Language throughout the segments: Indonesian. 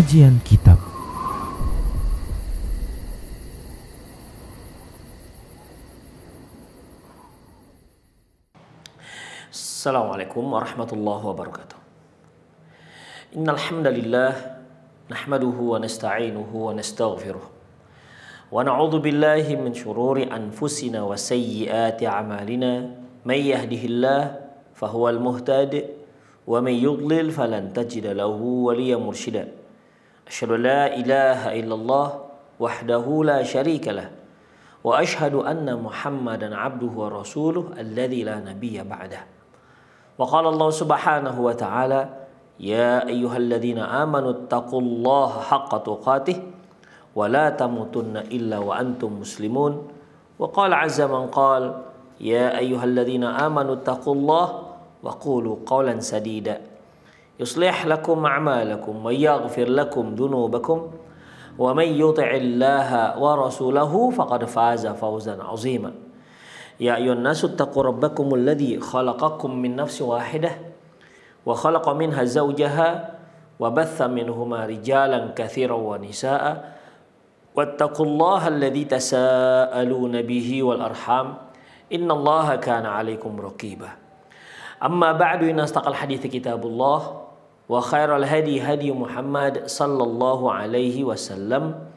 Kajian Kitab. Assalamualaikum warahmatullahi wabarakatuh. Innal hamdalillah nahmaduhu wa nasta'inuhu wa nastaghfiruh. Wa na'udzu billahi min shururi anfusina wa sayyiati a'malina. May yahdihillahu fahuwal muhtadi wa may yudlil falan tajida lahu waliyyan mursyida. Asyhadu an la ilaha illallah wahdahu la syarika lah wa asyhadu anna Muhammadan abduhu wa rasuluh alladzi la nabiyya ba'dah. Wa qala Allah subhanahu wa ta'ala ya ayyuhalladzina amanu taqullaha haqqa tuqatih wa la tamutunna illa wa antum muslimun. Wa qala azza man qala ya ayyuhalladzina amanu taqullaha wa qulu qawlan sadida yuslih lakum a'malakum wa yaghfir lakum dhunubakum wa may yuti'illaha wa rasulahu faqad faza fawzan 'azima. Ya ayyuhan nasu taqu rabbakumul ladzi khalaqakum min nafsin wahidah wa khalaqa minha zawjaha wa batha minhuma rijalan katsiran wa nisaa'a wattaqullaha alladzi tasaaluna bihi wal arham innallaha kana 'alaikum raqiba. Amma ba'du, inna astaqal hadithi kitabullah wa khairal hadi hadi Muhammad sallallahu alaihi wasallam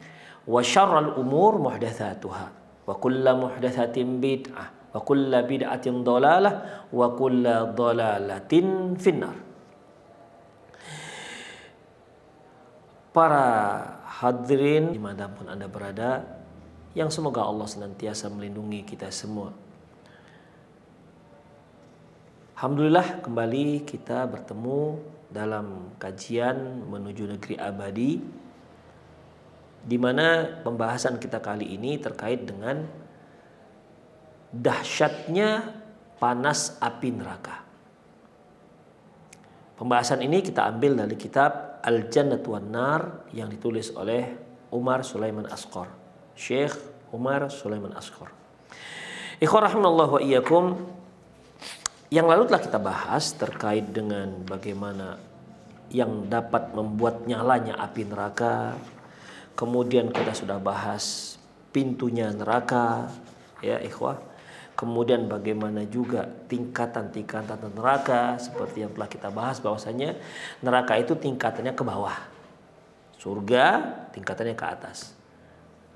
wa syarral umur muhdatsatuha wa kullu muhdatsatin bid'ah wa kullu bid'atin dhalalah wa kullu dhalalatin finnar. Para hadirin dimanapun Anda berada, yang semoga Allah senantiasa melindungi kita semua. Alhamdulillah, kembali kita bertemu dalam kajian menuju negeri abadi, di mana pembahasan kita kali ini terkait dengan dahsyatnya panas api neraka. Pembahasan ini kita ambil dari kitab Al-Jannatu wan Nar yang ditulis oleh Umar Sulaiman Asqar, Syekh Umar Sulaiman Asqar. Ikhwan rahimallahu wa iyyakum. Yang lalu telah kita bahas terkait dengan bagaimana yang dapat membuat nyalanya api neraka. Kemudian kita sudah bahas pintunya neraka, ya ikhwah. Kemudian bagaimana juga tingkatan-tingkatan neraka, seperti yang telah kita bahas bahwasanya neraka itu tingkatannya ke bawah. Surga tingkatannya ke atas.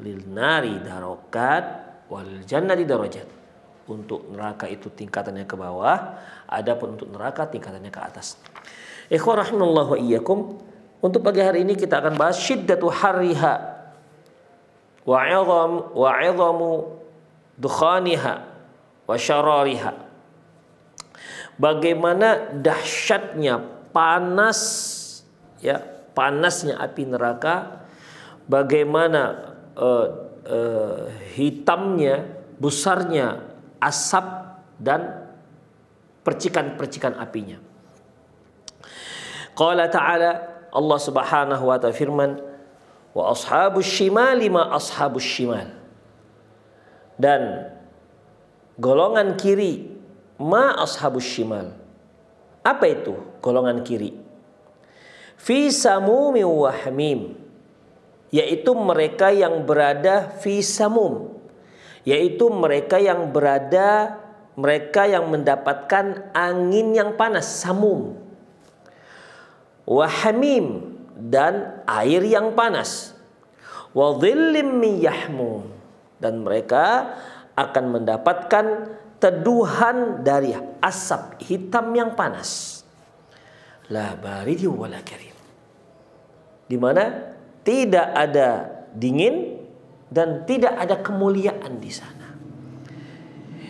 Lil nari darokat wal jannati darajat. Untuk neraka itu tingkatannya ke bawah, adapun untuk neraka tingkatannya ke atas. Ikhwan rahimallahu wa iyyakum. Untuk pagi hari ini kita akan bahas syiddatu harriha wa 'idhamu dukhaniha wa syarariha. Bagaimana dahsyatnya panas, ya, panasnya api neraka, bagaimana hitamnya, besarnya asap dan percikan-percikan apinya. Qala ta'ala, Allah subhanahu wa ta'ala firman, wa ashabus shimali ma ashabus shimal. Dan golongan kiri, ma ashabus shimal. Apa itu golongan kiri? Fi samumi wa hamim, yaitu mereka yang berada fi samum, yaitu mereka yang mendapatkan angin yang panas, samum, wahamim, dan air yang panas, wa dhillim min yahmum, dan mereka akan mendapatkan teduhan dari asap hitam yang panas, la baridi wala karim, di mana tidak ada dingin dan tidak ada kemuliaan di sana.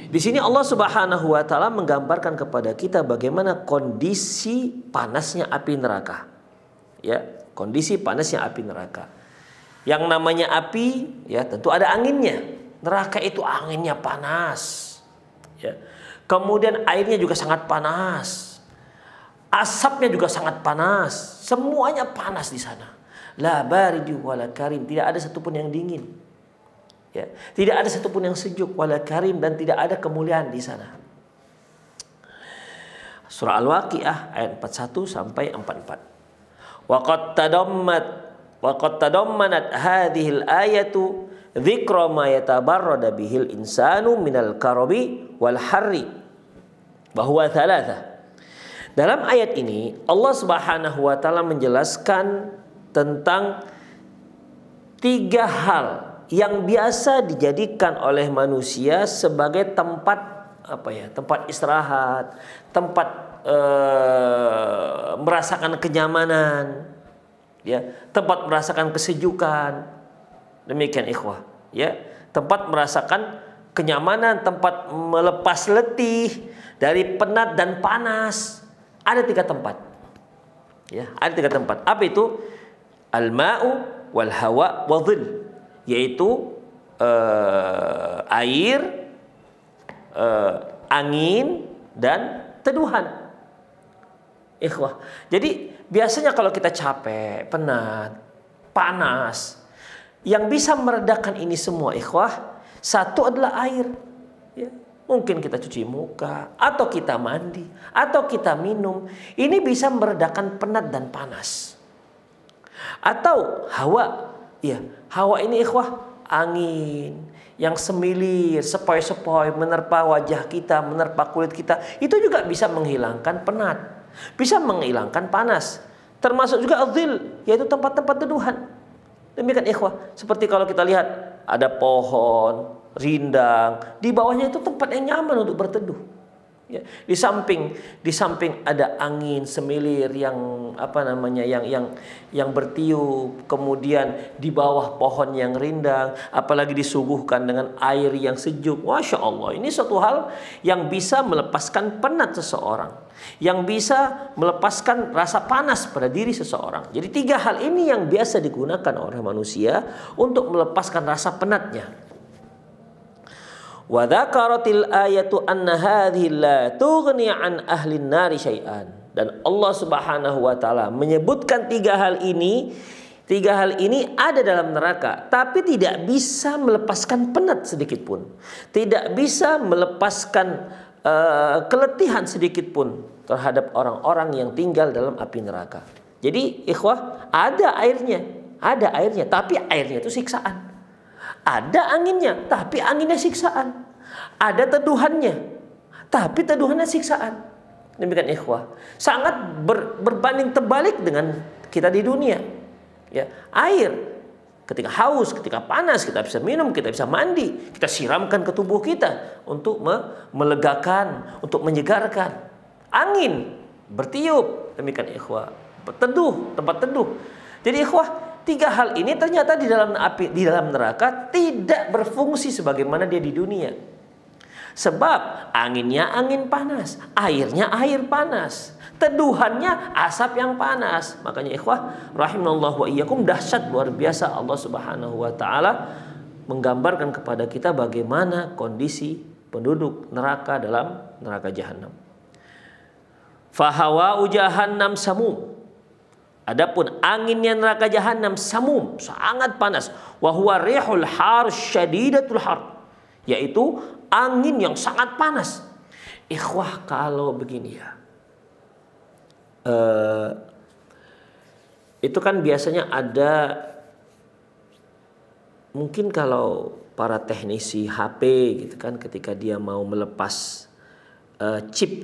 Di sini Allah Subhanahu wa taala menggambarkan kepada kita bagaimana kondisi panasnya api neraka. Ya, kondisi panasnya api neraka. Yang namanya api, ya, tentu ada anginnya. Neraka itu anginnya panas. Ya. Kemudian airnya juga sangat panas. Asapnya juga sangat panas. Semuanya panas di sana. La baridi wala karim, tidak ada satupun yang dingin. Ya, tidak ada satupun yang sejuk, wala karim, dan tidak ada kemuliaan di sana. Surah Al-Waqiah ayat 41 sampai 44. Wa qad tadammat Wa qad tadammanat hadhil ayatu dzikra ma yatabarrada bihil insanu minal karabi wal harri bahwa thalatha. Dalam ayat ini Allah Subhanahu wa taala menjelaskan tentang 3 hal yang biasa dijadikan oleh manusia sebagai tempat tempat istirahat, tempat merasakan kenyamanan, ya, tempat merasakan kesejukan. Demikian ikhwah, ya, tempat merasakan kenyamanan, tempat melepas letih dari penat dan panas. Ada 3 tempat, ya, ada 3 tempat. Apa itu? Al-ma'u wal hawa wa dhil, yaitu air, angin dan teduhan. Ikhwah, jadi biasanya kalau kita capek, penat, panas, yang bisa meredakan ini semua, ikhwah, satu adalah air, ya. Mungkin kita cuci muka, atau kita mandi, atau kita minum. Ini bisa meredakan penat dan panas. Atau hawa, ya, hawa ini ikhwah, angin yang semilir, sepoi-sepoi menerpa wajah kita, menerpa kulit kita. Itu juga bisa menghilangkan penat, bisa menghilangkan panas. Termasuk juga adzil, yaitu tempat-tempat teduhan. Demikian ikhwah, seperti kalau kita lihat ada pohon rindang, di bawahnya itu tempat yang nyaman untuk berteduh. Ya, di samping ada angin semilir yang yang bertiup, kemudian di bawah pohon yang rindang, apalagi disuguhkan dengan air yang sejuk. Masya Allah, ini suatu hal yang bisa melepaskan penat seseorang, yang bisa melepaskan rasa panas pada diri seseorang. Jadi 3 hal ini yang biasa digunakan oleh manusia untuk melepaskan rasa penatnya. Wa dzakaratil ayatu anna hadhihi la tughni an ahli nari syai'an. Dan Allah Subhanahu wa taala menyebutkan 3 hal ini. 3 hal ini ada dalam neraka, tapi tidak bisa melepaskan penat sedikit pun. Tidak bisa melepaskan keletihan sedikit pun terhadap orang-orang yang tinggal dalam api neraka. Jadi ikhwah, ada airnya, tapi airnya itu siksaan. Ada anginnya, tapi anginnya siksaan. Ada teduhannya, tapi teduhannya siksaan. Demikian ikhwah. Sangat berbanding terbalik dengan kita di dunia. Ya, air ketika haus, ketika panas, kita bisa minum, kita bisa mandi, kita siramkan ke tubuh kita untuk melegakan, untuk menyegarkan. Angin bertiup, demikian ikhwah. Teduh, tempat teduh. Jadi ikhwah, 3 hal ini ternyata di dalam neraka tidak berfungsi sebagaimana dia di dunia. Sebab anginnya angin panas, airnya air panas, teduhannya asap yang panas. Makanya ikhwah rahimallahu wa iyyakum, dahsyat luar biasa Allah Subhanahu wa taala menggambarkan kepada kita bagaimana kondisi penduduk neraka dalam neraka jahanam. Fahawa'u jahannam samum. Adapun anginnya neraka jahanam samum, sangat panas. Wa huwa rihul har syadidatul har, yaitu angin yang sangat panas. Ikhwah, kalau begini ya, itu kan biasanya ada, mungkin kalau para teknisi HP gitu kan, ketika dia mau melepas chip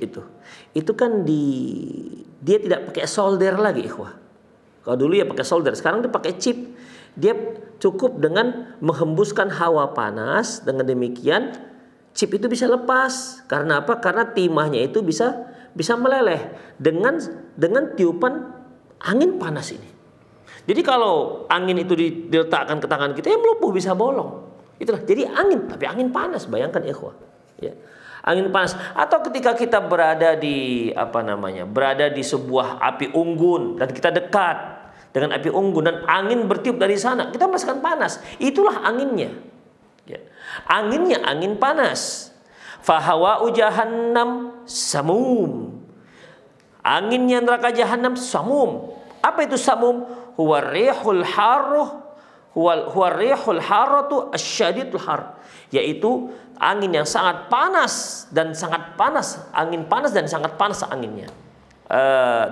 itu kan dia tidak pakai solder lagi ikhwah. Kalau dulu ya pakai solder, sekarang dia pakai chip. Dia cukup dengan menghembuskan hawa panas, dengan demikian chip itu bisa lepas. Karena apa? Karena timahnya itu bisa meleleh dengan tiupan angin panas ini. Jadi kalau angin itu diletakkan ke tangan kita, ya melupuh, bisa bolong. Itulah. Jadi angin, tapi angin panas. Bayangkan ikhwah. Ya. Angin panas. Atau ketika kita berada di berada di sebuah api unggun dan kita dekat dengan api unggun dan angin bertiup dari sana, kita merasakan panas. Itulah anginnya. Ya. Anginnya angin panas. Fahawa'u jahannam samum. Anginnya neraka jahanam samum. Apa itu samum? Huwa rihul harruh, huwa rihul harratu asyadidul har, yaitu angin yang sangat panas dan sangat panas, angin panas dan sangat panas anginnya,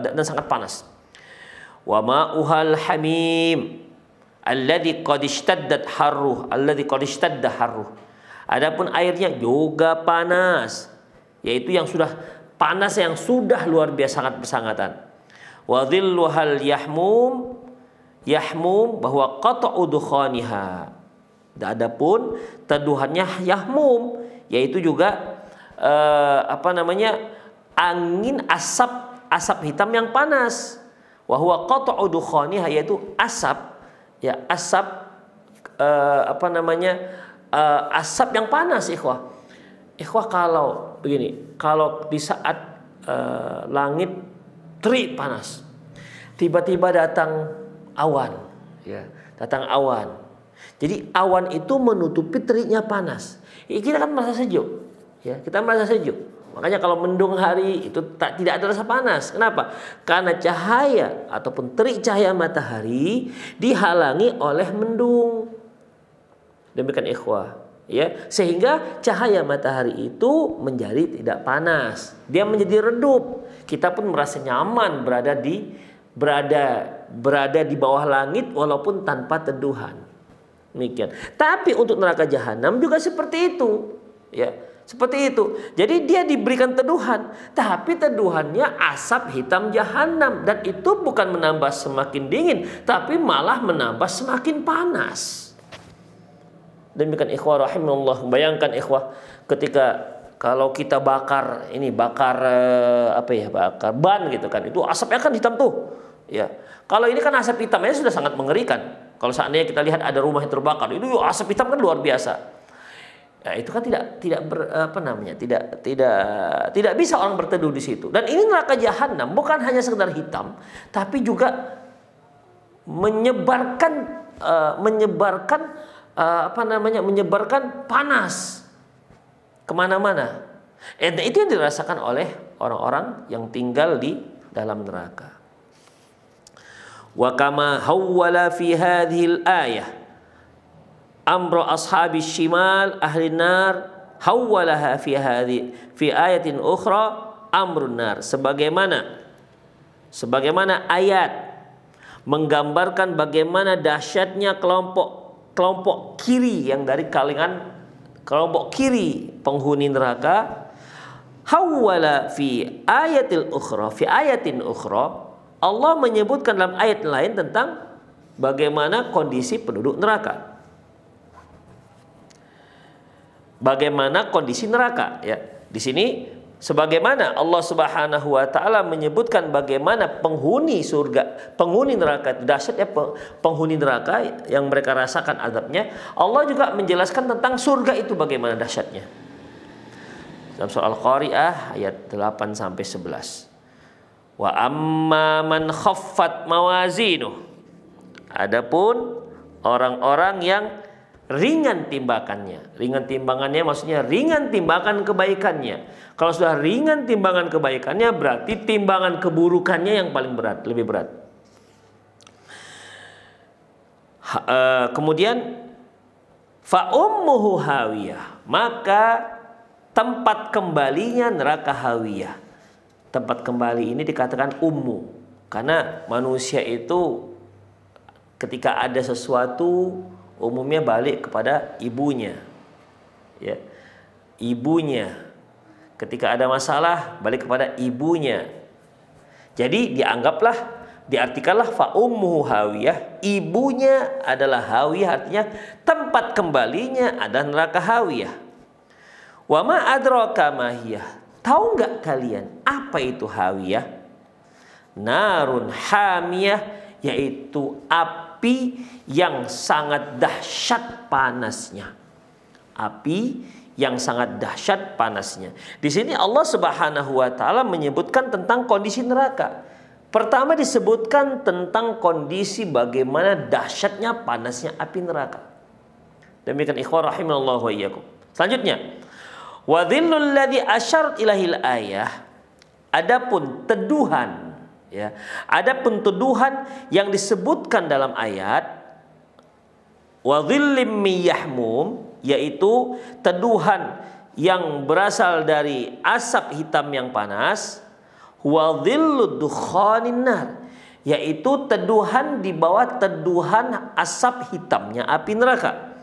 dan sangat panas. Wa ma'uhal hamim, alladzi qad ishtaddat harruh, alladzi qad ishtadda harruh. Adapun airnya juga panas, yaitu yang sudah panas yang sudah luar biasa sangat bersangatan. Wa dhilluhal yahmum, yahmum bahwa qat'u dukhaniha. Adapun teduhannya yahmum, yaitu juga angin asap hitam yang panas. Wa huwa qat'u dukhaniha, yaitu asap asap yang panas, ikhwah. Ikhwah, kalau begini, kalau di saat langit terik panas, tiba-tiba datang awan, datang awan. Jadi awan itu menutupi teriknya panas. Kita kan merasa sejuk, kita merasa sejuk. Makanya kalau mendung hari itu tidak ada rasa panas. Kenapa? Karena cahaya ataupun terik cahaya matahari dihalangi oleh mendung. Demikian ikhwah, sehingga cahaya matahari itu menjadi tidak panas, dia menjadi redup. Kita pun merasa nyaman berada di bawah langit walaupun tanpa teduhan. Demikian. Tapi untuk neraka jahanam juga seperti itu, seperti itu. Jadi dia diberikan teduhan, tapi teduhannya asap hitam jahanam, dan itu bukan menambah semakin dingin, tapi malah menambah semakin panas. Demikian ikhwah rahimahullah. Bayangkan ikhwah, ketika kalau kita bakar ban gitu kan, itu asapnya kan hitam tuh. Kalau ini kan asap hitamnya sudah sangat mengerikan. Kalau seandainya kita lihat ada rumah yang terbakar, itu asap hitam kan luar biasa. Itu kan tidak bisa orang berteduh di situ. Dan ini neraka jahanam bukan hanya sekedar hitam, tapi juga menyebarkan panas kemana-mana. Itu yang dirasakan oleh orang-orang yang tinggal di dalam neraka. Wa kama hawwala fi hadhil ayah amra ashabi shimal ahli nar, hawwalaha fi ayatin ukhra amrun nar. Sebagaimana ayat menggambarkan bagaimana dahsyatnya kelompok kiri yang dari kalangan kelompok kiri penghuni neraka. Hawwala fi ayatin ukhra, Allah menyebutkan dalam ayat lain tentang bagaimana kondisi penduduk neraka. Bagaimana kondisi neraka, Di sini sebagaimana Allah Subhanahu wa taala menyebutkan bagaimana penghuni surga, penghuni neraka itu dahsyatnya, penghuni neraka yang mereka rasakan azabnya, Allah juga menjelaskan tentang surga itu bagaimana dahsyatnya. Dalam surah Al-Qari'ah ayat 8 sampai 11. Wa amma man khaffat mawazinuh. Adapun orang-orang yang ringan timbangannya. Ringan timbangannya maksudnya ringan timbangan kebaikannya. Kalau sudah ringan timbangan kebaikannya, berarti timbangan keburukannya yang paling berat, lebih berat. Kemudian fa ummuhu hawiyah, maka tempat kembalinya neraka hawiyah. Tempat kembali ini dikatakan ummu, karena manusia itu ketika ada sesuatu umumnya balik kepada ibunya, ibunya. Ketika ada masalah balik kepada ibunya. Jadi diartikanlah fa ummuhu hawiyah, ibunya adalah hawiyah, artinya tempat kembalinya adalah neraka hawiyah. Wa ma adraka ma hiyah, tahu nggak kalian apa itu hawiyah? Narun hamiyah, yaitu api yang sangat dahsyat panasnya. Api yang sangat dahsyat panasnya. Di sini Allah Subhanahu wa taala menyebutkan tentang kondisi neraka. Pertama disebutkan tentang kondisi bagaimana dahsyatnya panasnya api neraka. Demikian ikhwan rahimallahu wa iyyakum. Selanjutnya, wa dhillul ladzi asyart ilahil ayah, adapun teduhan, adapun teduhan yang disebutkan dalam ayat, wa dhillim miyahmum, yaitu teduhan yang berasal dari asap hitam yang panas, wa dhillud dukhanin nar, yaitu teduhan di bawah teduhan asap hitamnya api neraka.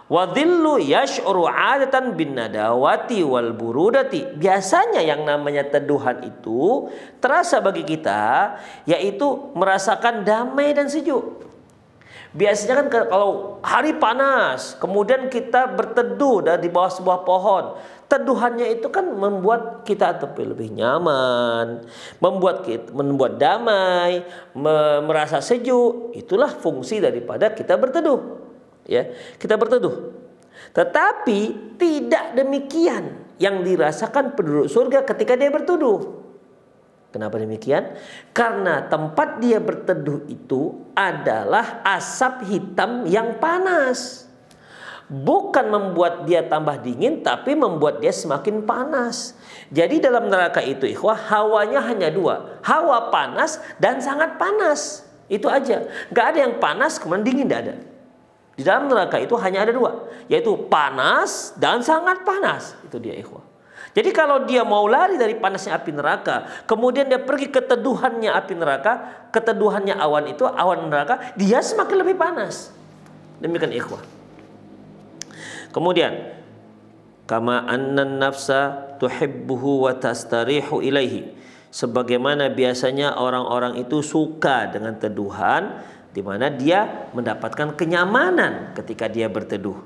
Wa dhillu yash'uru 'adatan bin nadawati wal burudati. Biasanya yang namanya teduhan itu terasa bagi kita yaitu merasakan damai dan sejuk. Biasanya kan kalau hari panas, kemudian kita berteduh di bawah sebuah pohon, teduhannya itu kan membuat kita lebih nyaman, membuat damai, merasa sejuk. Itulah fungsi daripada kita berteduh. Ya, kita berteduh. Tetapi tidak demikian yang dirasakan penduduk surga ketika dia berteduh. Kenapa demikian? Karena tempat dia berteduh itu adalah asap hitam yang panas. Bukan membuat dia tambah dingin, tapi membuat dia semakin panas. Jadi dalam neraka itu ikhwah, hawanya hanya dua. Hawa panas dan sangat panas. Itu aja. Gak ada yang panas kemudian dingin, tidak ada. Di dalam neraka itu hanya ada dua, yaitu panas dan sangat panas. Itu dia ikhwah. Jadi kalau dia mau lari dari panasnya api neraka, kemudian dia pergi ke teduhannya api neraka, keteduhannya awan neraka, dia semakin lebih panas. Demikian ikhwah. Kemudian, kama annan nafsa tuhibbuhu wa tastarihu ilaihi. Sebagaimana biasanya orang-orang itu suka dengan teduhan, di mana dia mendapatkan kenyamanan ketika dia berteduh.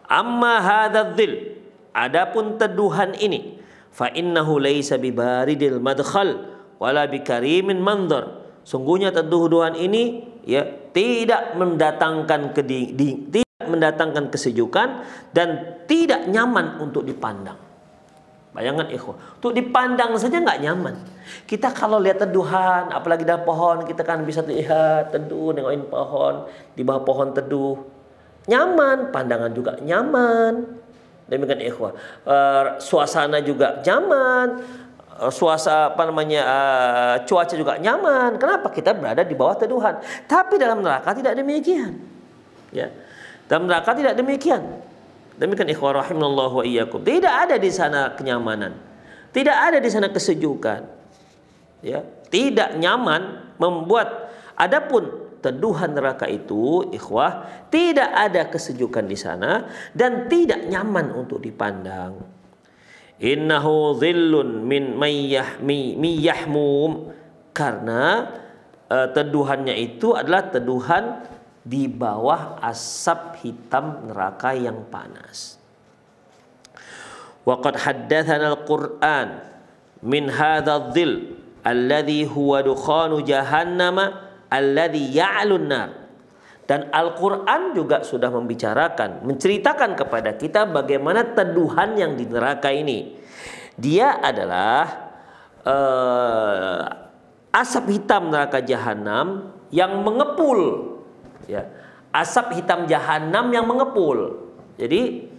Amma hadzal, adapun teduhan ini, fa innahu laisa bibaridil madkhal wala bikarimin manzar. Sungguhnya teduhan ini ya tidak mendatangkan tidak mendatangkan kesejukan dan tidak nyaman untuk dipandang. Bayangkan ikhwah, untuk dipandang saja nggak nyaman. Kita kalau lihat teduhan, apalagi dalam pohon, kita kan bisa lihat teduh, nengokin pohon, di bawah pohon teduh, nyaman, pandangan juga nyaman. Demikian ikhwah, suasana juga nyaman, cuaca juga nyaman. Kenapa? Kita berada di bawah teduhan. Tapi dalam neraka tidak demikian. Ya, dalam neraka tidak demikian. Demikian ikhwah rahimallahu wa iyyakum. Tidak ada di sana kenyamanan. Tidak ada di sana kesejukan. Ya, tidak nyaman membuat adapun teduhan neraka itu ikhwah tidak ada kesejukan di sana dan tidak nyaman untuk dipandang. Innahu dhillun min miyahmum, karena teduhannya itu adalah teduhan di bawah asap hitam neraka yang panas. Wa qad haddatsana al-Qur'an min hadzal dhill alladhi huwa dukhanu jahannama alladhi ya'lun nar. Dan Al-Qur'an juga sudah membicarakan, menceritakan kepada kita bagaimana teduhan yang di neraka ini. Dia adalah asap hitam neraka jahanam yang mengepul. Ya, asap hitam jahanam yang mengepul. Jadi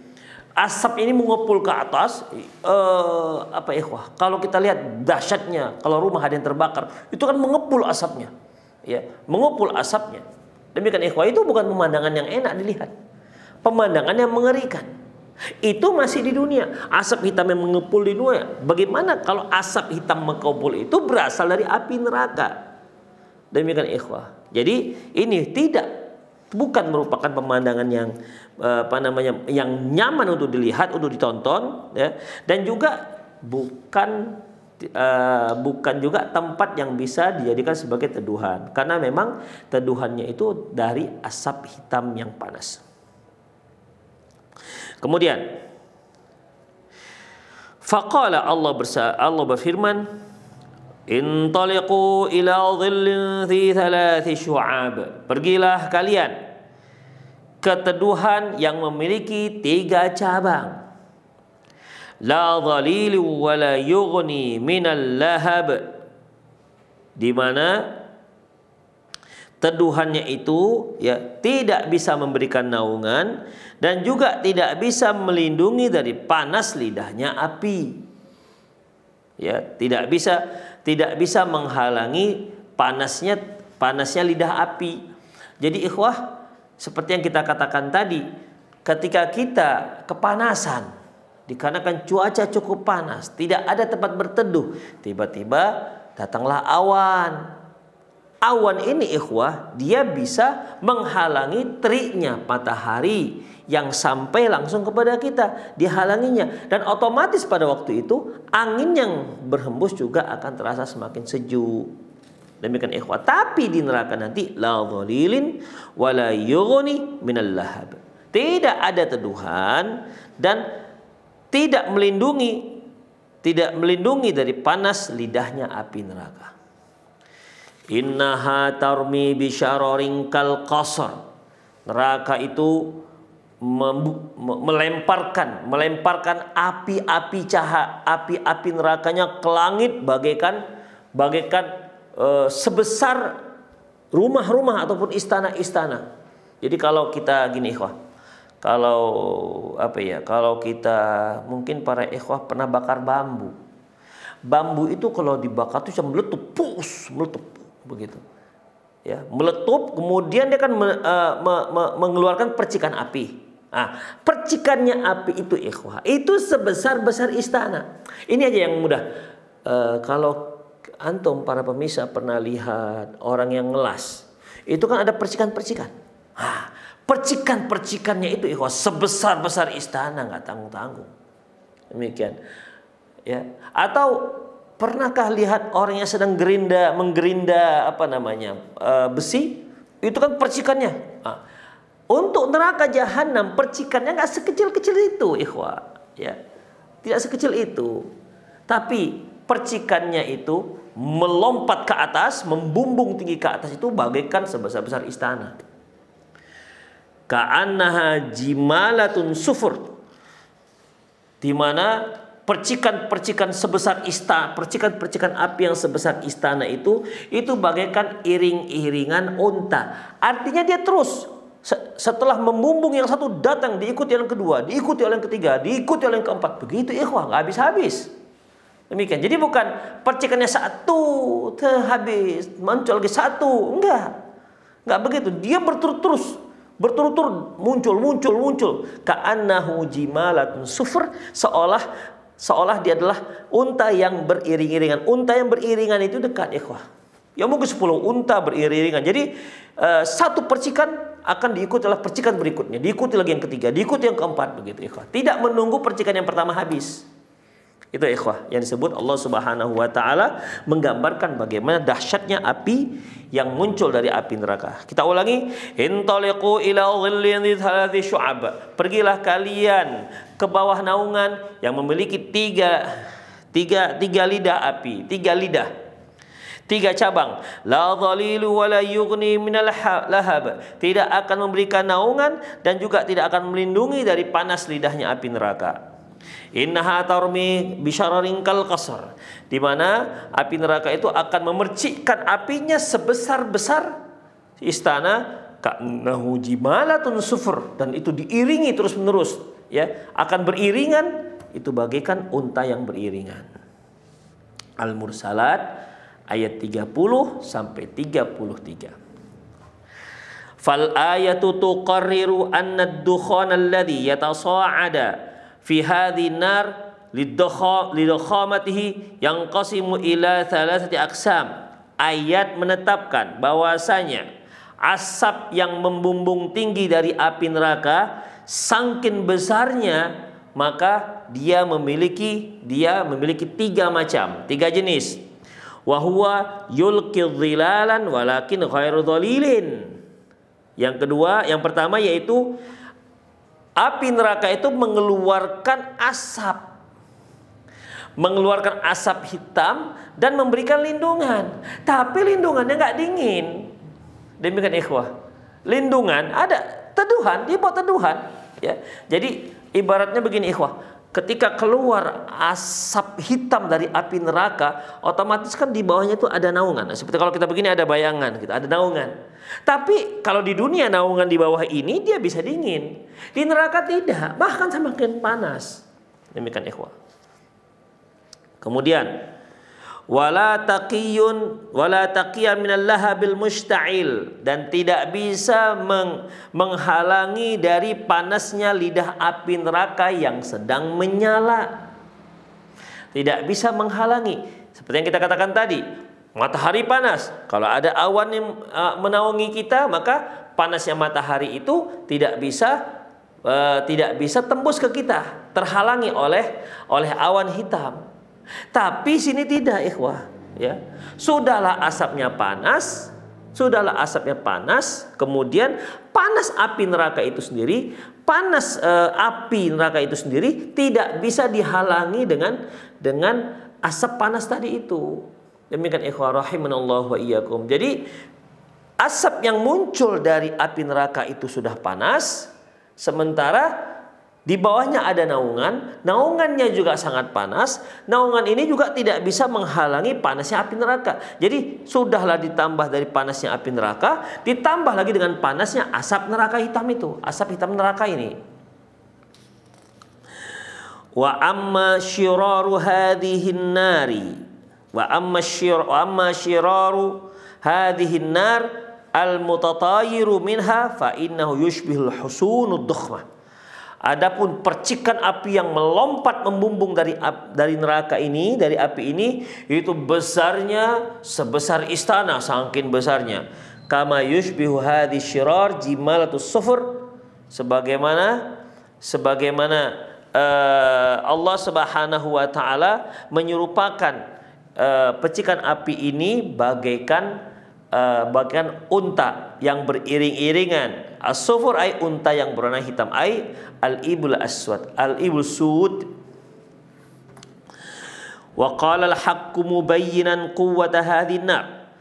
asap ini mengepul ke atas. Ikhwah, kalau kita lihat dahsyatnya, kalau rumah ada yang terbakar, itu kan mengepul asapnya. Ya, mengepul asapnya. Demikian ikhwah, itu bukan pemandangan yang enak dilihat. Pemandangan yang mengerikan. Itu masih di dunia. Asap hitam yang mengepul di dunia. Bagaimana kalau asap hitam mengepul itu berasal dari api neraka? Demikian ikhwah. Jadi ini bukan merupakan pemandangan yang yang nyaman untuk dilihat, untuk ditonton, ya. Dan juga bukan juga tempat yang bisa dijadikan sebagai teduhan, karena memang teduhannya itu dari asap hitam yang panas. Kemudian faqala Allah berfirman, intaliqu ila dhillin fi thalathi syu'ab. Pergilah kalian ke teduhan yang memiliki 3 cabang. La dhalilu wa la yughni minal lahab. Di mana teduhannya itu ya tidak bisa memberikan naungan dan juga tidak bisa melindungi dari panas lidahnya api. Ya, tidak bisa menghalangi panasnya lidah api. Jadi ikhwah, seperti yang kita katakan tadi, ketika kita kepanasan dikarenakan cuaca cukup panas, tidak ada tempat berteduh, tiba-tiba datanglah awan. Awan ini ikhwah, dia bisa menghalangi teriknya matahari yang sampai langsung kepada kita, dihalanginya. Dan otomatis pada waktu itu angin yang berhembus juga akan terasa semakin sejuk. Demikian ikhwah. Tapi di neraka nanti la dhalilin wala yughni minal lahab. Tidak ada teduhan dan tidak melindungi dari panas lidahnya api neraka. Innaha tarmi bisyararin kal qasar. Neraka itu melemparkan api nerakanya ke langit bagaikan sebesar rumah-rumah ataupun istana-istana. Jadi kalau kita gini ikhwah, kalau kita mungkin para ikhwah pernah bakar bambu. Bambu itu kalau dibakar itu bisa meletup begitu. Ya, meletup, kemudian dia akan mengeluarkan percikan api. Nah, percikannya api itu ikhwah, itu sebesar-besar istana. Ini aja yang mudah. Kalau antum para pemirsa pernah lihat orang yang ngelas, itu kan ada percikan-percikan. Percikan-percikannya itu ikhwah sebesar-besar istana, nggak tanggung-tanggung. Demikian. Ya. Atau pernahkah lihat orang yang sedang menggerinda besi? Itu kan percikannya. Untuk neraka jahanam percikannya nggak sekecil-kecil itu, ikhwah. Ya, tidak sekecil itu. Tapi percikannya itu melompat ke atas, membumbung tinggi ke atas itu bagaikan sebesar-besar istana. Ka'annaha jimalatun sufur, di mana percikan-percikan sebesar istana, percikan-percikan api yang sebesar istana itu bagaikan iring-iringan unta. Artinya dia terus setelah membumbung yang satu datang diikuti yang kedua, diikuti oleh yang ketiga, diikuti oleh yang keempat. Begitu ikhwah, nggak habis-habis. Demikian. Jadi bukan percikannya satu habis, muncul lagi satu, enggak begitu. Dia berturut-turut muncul. Ka'annahu jimalatun sufur, seolah dia adalah unta yang beriring-iringan. Unta yang beriringan itu dekat ikhwah. Ya mungkin 10 unta beriring-iringan. Jadi satu percikan akan diikuti oleh percikan berikutnya, diikuti lagi yang ketiga, diikuti yang keempat, begitu ikhwah. Tidak menunggu percikan yang pertama habis. Itu ikhwah yang disebut Allah Subhanahu wa taala menggambarkan bagaimana dahsyatnya api yang muncul dari api neraka. Kita ulangi, intaliqu ila dhillin dzi thalathi syu'ab. Pergilah kalian ke bawah naungan yang memiliki tiga lidah api, tiga cabang. La dhalilu wa la yughni minal lahab. Tidak akan memberikan naungan dan juga tidak akan melindungi dari panas lidahnya api neraka. Innaha tarmi bisyararin kal qasar, di mana api neraka itu akan memercikkan apinya sebesar-besar istana, ka'annahu jimalatun sufur, dan itu diiringi terus-menerus, ya, akan beriringan, itu bagaikan unta yang beriringan. Al-Mursalat ayat 30 sampai 33. Fal ayatu tuqarriru anna ad-dukhana alladhi yatasa'ada fi hadhi nar lidakhamatihi yanqasimu ila thalathati aqsam. Ayat menetapkan bahwasanya asap yang membumbung tinggi dari api neraka saking besarnya, maka dia memiliki tiga jenis. Wa huwa yulqi dhilalan walakin ghairu dhalilin. Yang pertama yaitu api neraka itu mengeluarkan asap hitam dan memberikan lindungan, tapi lindungannya nggak dingin. Demikian ikhwah, lindungan ada teduhan, dia buat teduhan, ya. Jadi ibaratnya begini ikhwah, ketika keluar asap hitam dari api neraka, otomatis kan di bawahnya itu ada naungan. Nah, seperti kalau kita begini ada bayangan, kita ada naungan. Tapi kalau di dunia naungan di bawah ini dia bisa dingin. Di neraka tidak, bahkan semakin panas. Demikian ikhwah. Kemudian wala taqiyyan minal lahabil musta'il, dan tidak bisa menghalangi dari panasnya lidah api neraka yang sedang menyala. Tidak bisa menghalangi. Seperti yang kita katakan tadi, Matahari panas. Kalau ada awan yang menaungi kita, maka panasnya matahari itu tidak bisa tembus ke kita, terhalangi oleh awan hitam. Tapi sini tidak, ikhwah, ya. Sudahlah asapnya panas, kemudian panas api neraka itu sendiri, tidak bisa dihalangi dengan asap panas tadi itu. Demikian ikhwah rahimanallahu wa iyyakum. Jadi asap yang muncul dari api neraka itu sudah panas, sementara di bawahnya ada naungannya juga sangat panas. Naungan ini juga tidak bisa menghalangi panasnya api neraka. Jadi sudahlah ditambah dari panasnya api neraka, ditambah lagi dengan panasnya asap neraka hitam itu, asap hitam neraka ini. Wa amma syiraru hadhihin nari. Wa amma syiraru hadhihin nar al-mutatayiru minha fa innahu yushbihul husunud dukhmah. Adapun percikan api yang melompat membumbung dari neraka ini, dari api ini, itu besarnya sebesar istana, saking besarnya. Kama yushbihu hadhi syirar jimalatus sufur, sebagaimana Allah Subhanahu wa taala menyerupakan percikan api ini bagaikan unta yang beriring-iringan. As-sufur ay unta yang berwarna hitam, ay al-ibul aswad, al-ibul sud. Wa qala al-haqqu mubayyinan quwwata hadhin nar.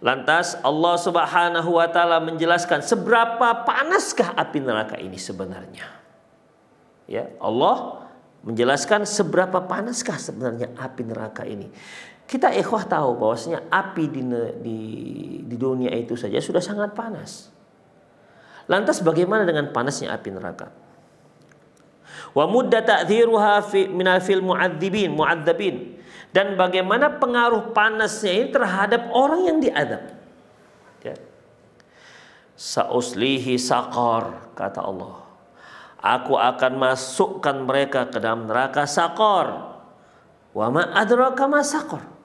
Lantas Allah Subhanahu wa taala menjelaskan seberapa panaskah api neraka ini sebenarnya. Ya, Allah menjelaskan seberapa panaskah sebenarnya api neraka ini. Kita ikhwah tahu bahwasanya api di dunia itu saja sudah sangat panas. Lantas bagaimana dengan panasnya api neraka? Wa mudda ta'dhiruha minal fil mu'adzabin. Dan bagaimana pengaruh panasnya ini terhadap orang yang diazab. Ya. Sa'uslihi saqar, kata Allah. Aku akan masukkan mereka ke dalam neraka saqar. Wa ma adraka ma saqar.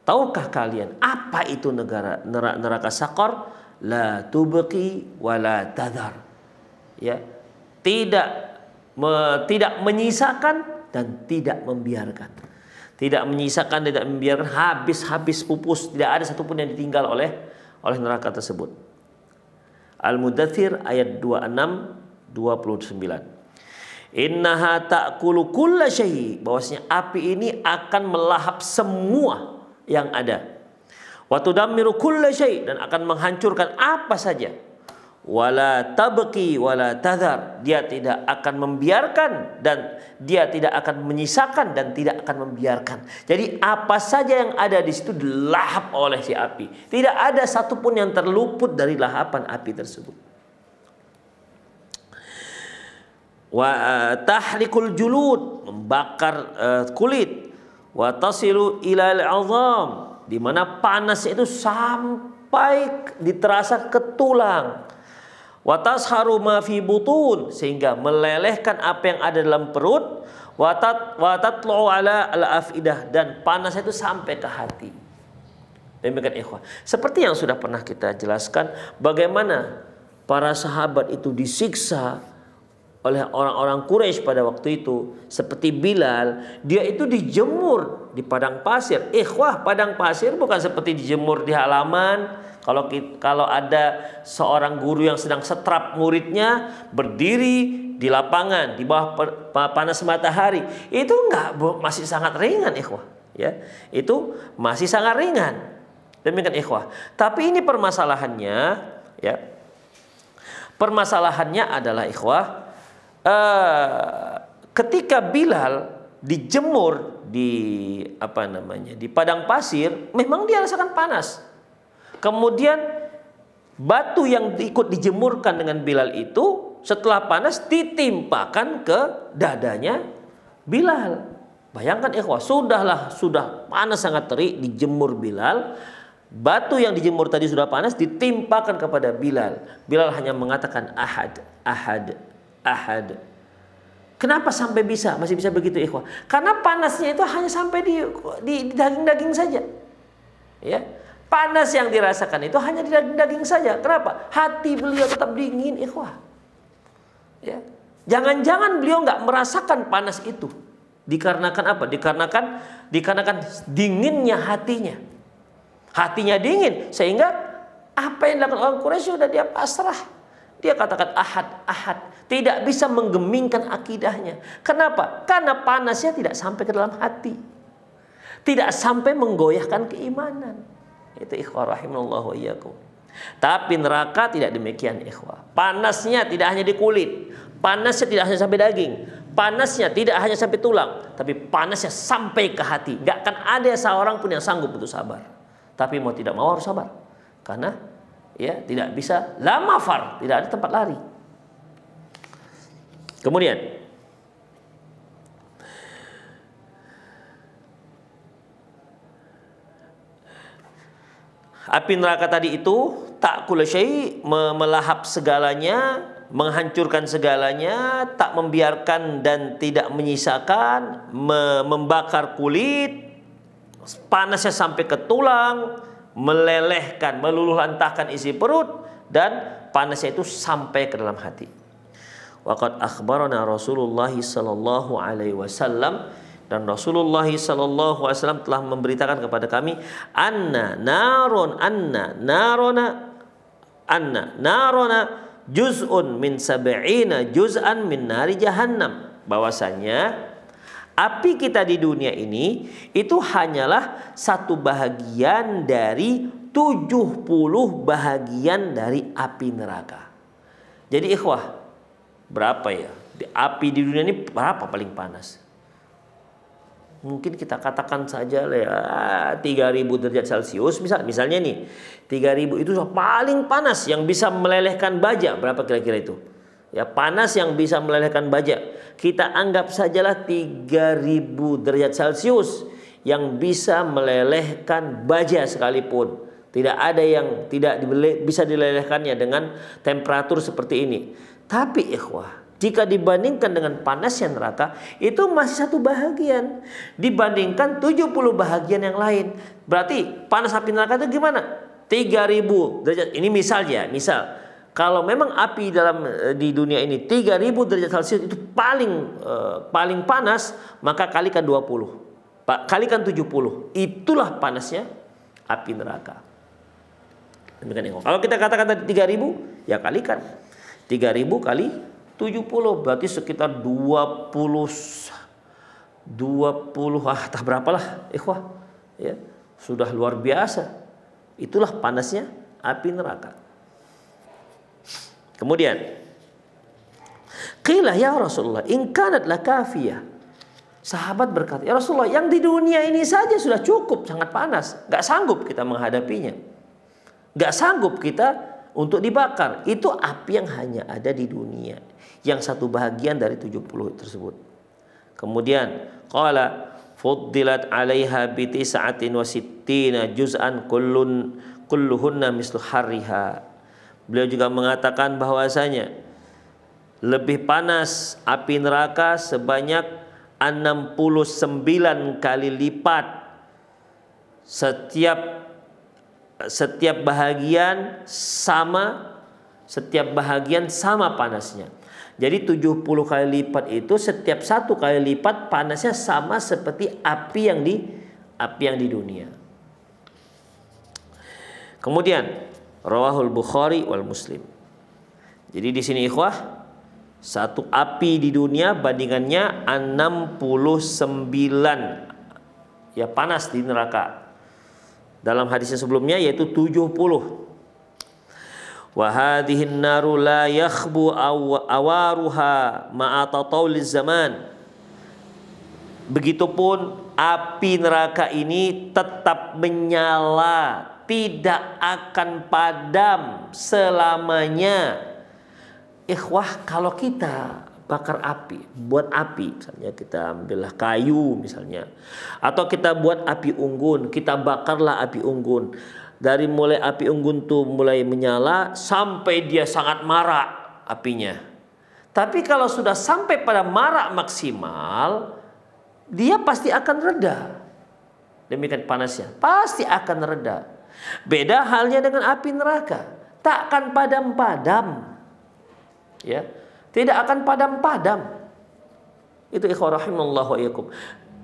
Tahukah kalian apa itu neraka saqar? La tubqi wa la tadhar. Ya, tidak menyisakan dan tidak membiarkan. Tidak menyisakan, tidak membiarkan, habis pupus, tidak ada satupun yang ditinggal oleh neraka tersebut. Al-Mudaththir ayat 26-29. Innaha ta'kulu kulla syai', bahwasanya api ini akan melahap semua yang ada. Wa tudammiru kulla syai', dan akan menghancurkan apa saja. Wala tabqi wala tadhar, dia tidak akan membiarkan dan dia tidak akan menyisakan dan tidak akan membiarkan. Jadi apa saja yang ada di situ dilahap oleh si api. Tidak ada satupun yang terluput dari lahapan api tersebut. Wa tahriqul julud, membakar kulit. Wa tasilu ilal azam, di mana panas itu sampai diterasa ke tulang. Wa tasharu ma fi butun, sehingga melelehkan apa yang ada dalam perut. Wa tatlu ala al-afidah, dan panas itu sampai ke hati. Demikian ikhwah. Seperti yang sudah pernah kita jelaskan, bagaimana para sahabat itu disiksa oleh orang-orang Quraisy pada waktu itu. Seperti Bilal, dia itu dijemur di padang pasir. Ikhwah, padang pasir bukan seperti dijemur di halaman. Kalau ada seorang guru yang sedang setrap muridnya berdiri di lapangan di bawah panas matahari, itu masih sangat ringan, ikhwah. Ya, itu masih sangat ringan. Demikian ikhwah. Tapi ini permasalahannya, ya. Permasalahannya adalah ikhwah, ketika Bilal dijemur di padang pasir, memang dia rasakan panas. Kemudian batu yang ikut dijemurkan dengan Bilal itu setelah panas ditimpakan ke dadanya Bilal. Bayangkan ikhwah, sudah panas sangat terik, dijemur Bilal. Batu yang dijemur tadi sudah panas ditimpakan kepada Bilal. Bilal hanya mengatakan ahad, ahad, ahad. Kenapa sampai masih bisa begitu ikhwah? Karena panasnya itu hanya sampai di daging-daging saja. Ya, Panas yang dirasakan itu hanya di daging saja. Kenapa? Hati beliau tetap dingin, ikhwah. Ya. Jangan-jangan beliau nggak merasakan panas itu. Dikarenakan apa? Dikarenakan dinginnya hatinya. Hatinya dingin sehingga apa yang dilakukan orang Quraisy sudah dia pasrah. Dia katakan ahad, ahad. Tidak bisa menggemingkan akidahnya. Kenapa? Karena panasnya tidak sampai ke dalam hati. Tidak sampai menggoyahkan keimanan. Itu ikhwah rahimallahu wa iyyakum. Tapi neraka tidak demikian ikhwah. Panasnya tidak hanya di kulit. Panasnya tidak hanya sampai daging. Panasnya tidak hanya sampai tulang. Tapi panasnya sampai ke hati. Gak akan ada seorang pun yang sanggup untuk sabar. Tapi mau tidak mau harus sabar. Karena ya tidak bisa la mafar, tidak ada tempat lari. Kemudian api neraka tadi itu ta'kul syai', melahap segalanya, menghancurkan segalanya, tak membiarkan dan tidak menyisakan, membakar kulit, panasnya sampai ke tulang, melelehkan, meluluh lantahkan isi perut, dan panasnya itu sampai ke dalam hati. Waqad akhbarana Rasulullah sallallahu alaihi wasallam, dan Rasulullah sallallahu alaihi wasallam telah memberitakan kepada kami, anna narona juz'un min sab'ina juz'an min nari jahannam, bahwasanya api kita di dunia ini itu hanyalah satu bahagian dari 70 bahagian dari api neraka. Jadi ikhwah, berapa ya? Api di dunia ini berapa paling panas? Mungkin kita katakan saja ya 3000 derajat Celcius misalnya nih. 3000 itu paling panas yang bisa melelehkan baja. Berapa kira-kira itu? Ya, panas yang bisa melelehkan baja. Kita anggap sajalah 3000 derajat Celcius yang bisa melelehkan baja sekalipun. Tidak ada yang tidak bisa dilelehkannya dengan temperatur seperti ini. Tapi ikhwah, jika dibandingkan dengan panasnya neraka, itu masih satu bahagian dibandingkan 70 bahagian yang lain. Berarti panas api neraka itu gimana? 3000 derajat. Ini misal kalau memang api di dunia ini 3000 derajat Celcius itu paling panas, maka kalikan 20. Kalikan 70. Itulah panasnya api neraka. Kalau kita katakan tadi 3000, ya kalikan 3000 kali 70, berarti sekitar 20 tak berapalah ikhwah, ya sudah luar biasa. Itulah panasnya api neraka. Kemudian qila ya Rasulullah in kanat lakafiyah, sahabat berkata, ya Rasulullah, yang di dunia ini saja sudah cukup sangat panas, gak sanggup kita menghadapinya, gak sanggup kita untuk dibakar. Itu api yang hanya ada di dunia, yang satu bahagian dari 70 tersebut. Kemudian qala fuddilat 'alaiha bi 69 juz'an kulluhunna mislu harriha. Beliau juga mengatakan bahwasanya lebih panas api neraka sebanyak 69 kali lipat. Setiap bahagian sama panasnya. Jadi 70 kali lipat itu, setiap satu kali lipat panasnya sama seperti api yang di dunia. Kemudian rawahul Bukhari wal Muslim. Jadi di sini ikhwah, satu api di dunia bandingannya 69 ya panas di neraka. Dalam hadis yang sebelumnya yaitu 70. Wa hadhihi an-naru la yakhbu awaruha ma'a tatawuliz zaman. Begitupun api neraka ini tetap menyala, tidak akan padam selamanya. Ikhwah, kalau kita bakar api, buat api, misalnya kita ambillah kayu misalnya, atau kita buat api unggun, kita bakarlah api unggun. Dari mulai api unggun tuh mulai menyala sampai dia sangat marak apinya. Tapi kalau sudah sampai pada marak maksimal, dia pasti akan reda. Demikian panasnya, pasti akan reda. Beda halnya dengan api neraka, tak akan padam-padam. Ya, tidak akan padam-padam. Itu ikhwah rahimallahu wa iyyakum.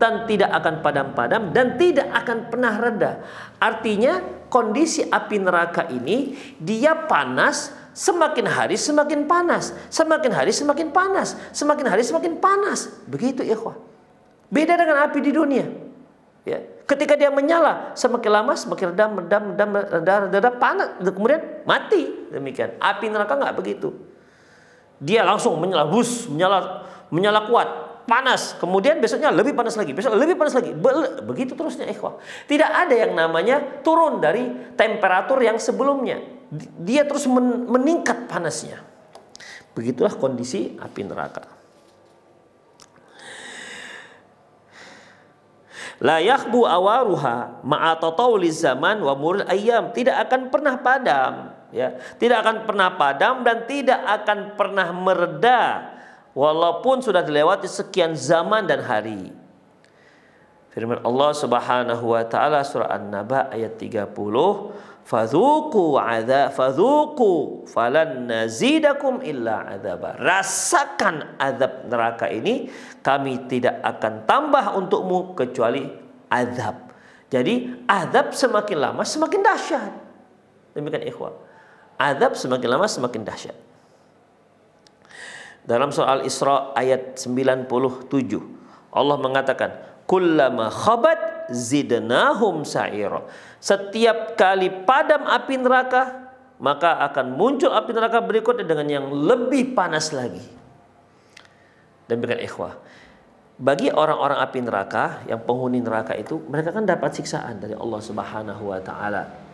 Dan tidak akan padam-padam dan tidak akan pernah reda. Artinya kondisi api neraka ini dia panas, semakin hari semakin panas, semakin hari semakin panas, semakin hari semakin panas. Begitu ikhwah. Beda dengan api di dunia. Ya, ketika dia menyala semakin lama semakin redam, panas, kemudian mati. Demikian. Api neraka nggak begitu. Dia langsung menyala, menyala kuat, panas, kemudian besoknya lebih panas lagi, besok lebih panas lagi, begitu terusnya ikhwah. Tidak ada yang namanya turun dari temperatur yang sebelumnya, dia terus meningkat panasnya. Begitulah kondisi api neraka. La yakhbu awaruha ma'a tatawuliz zaman wa murul ayyam, tidak akan pernah padam, ya, tidak akan pernah padam dan tidak akan pernah mereda walaupun sudah dilewati sekian zaman dan hari. Firman Allah Subhanahu wa taala surah An-Naba ayat 30, fadzuqu falan nazidakum illa adzaba. Rasakan azab neraka ini, kami tidak akan tambah untukmu kecuali azab. Jadi azab semakin lama semakin dahsyat. Demikian ikhwah. Azab semakin lama semakin dahsyat. Dalam surah Al-Isra ayat 97 Allah mengatakan, kullama khabat zidnahum sa'ira. Setiap kali padam api neraka, maka akan muncul api neraka berikutnya dengan yang lebih panas lagi. Demikian ikhwah. Bagi orang-orang api neraka, yang penghuni neraka itu, mereka kan dapat siksaan dari Allah Subhanahu wa taala.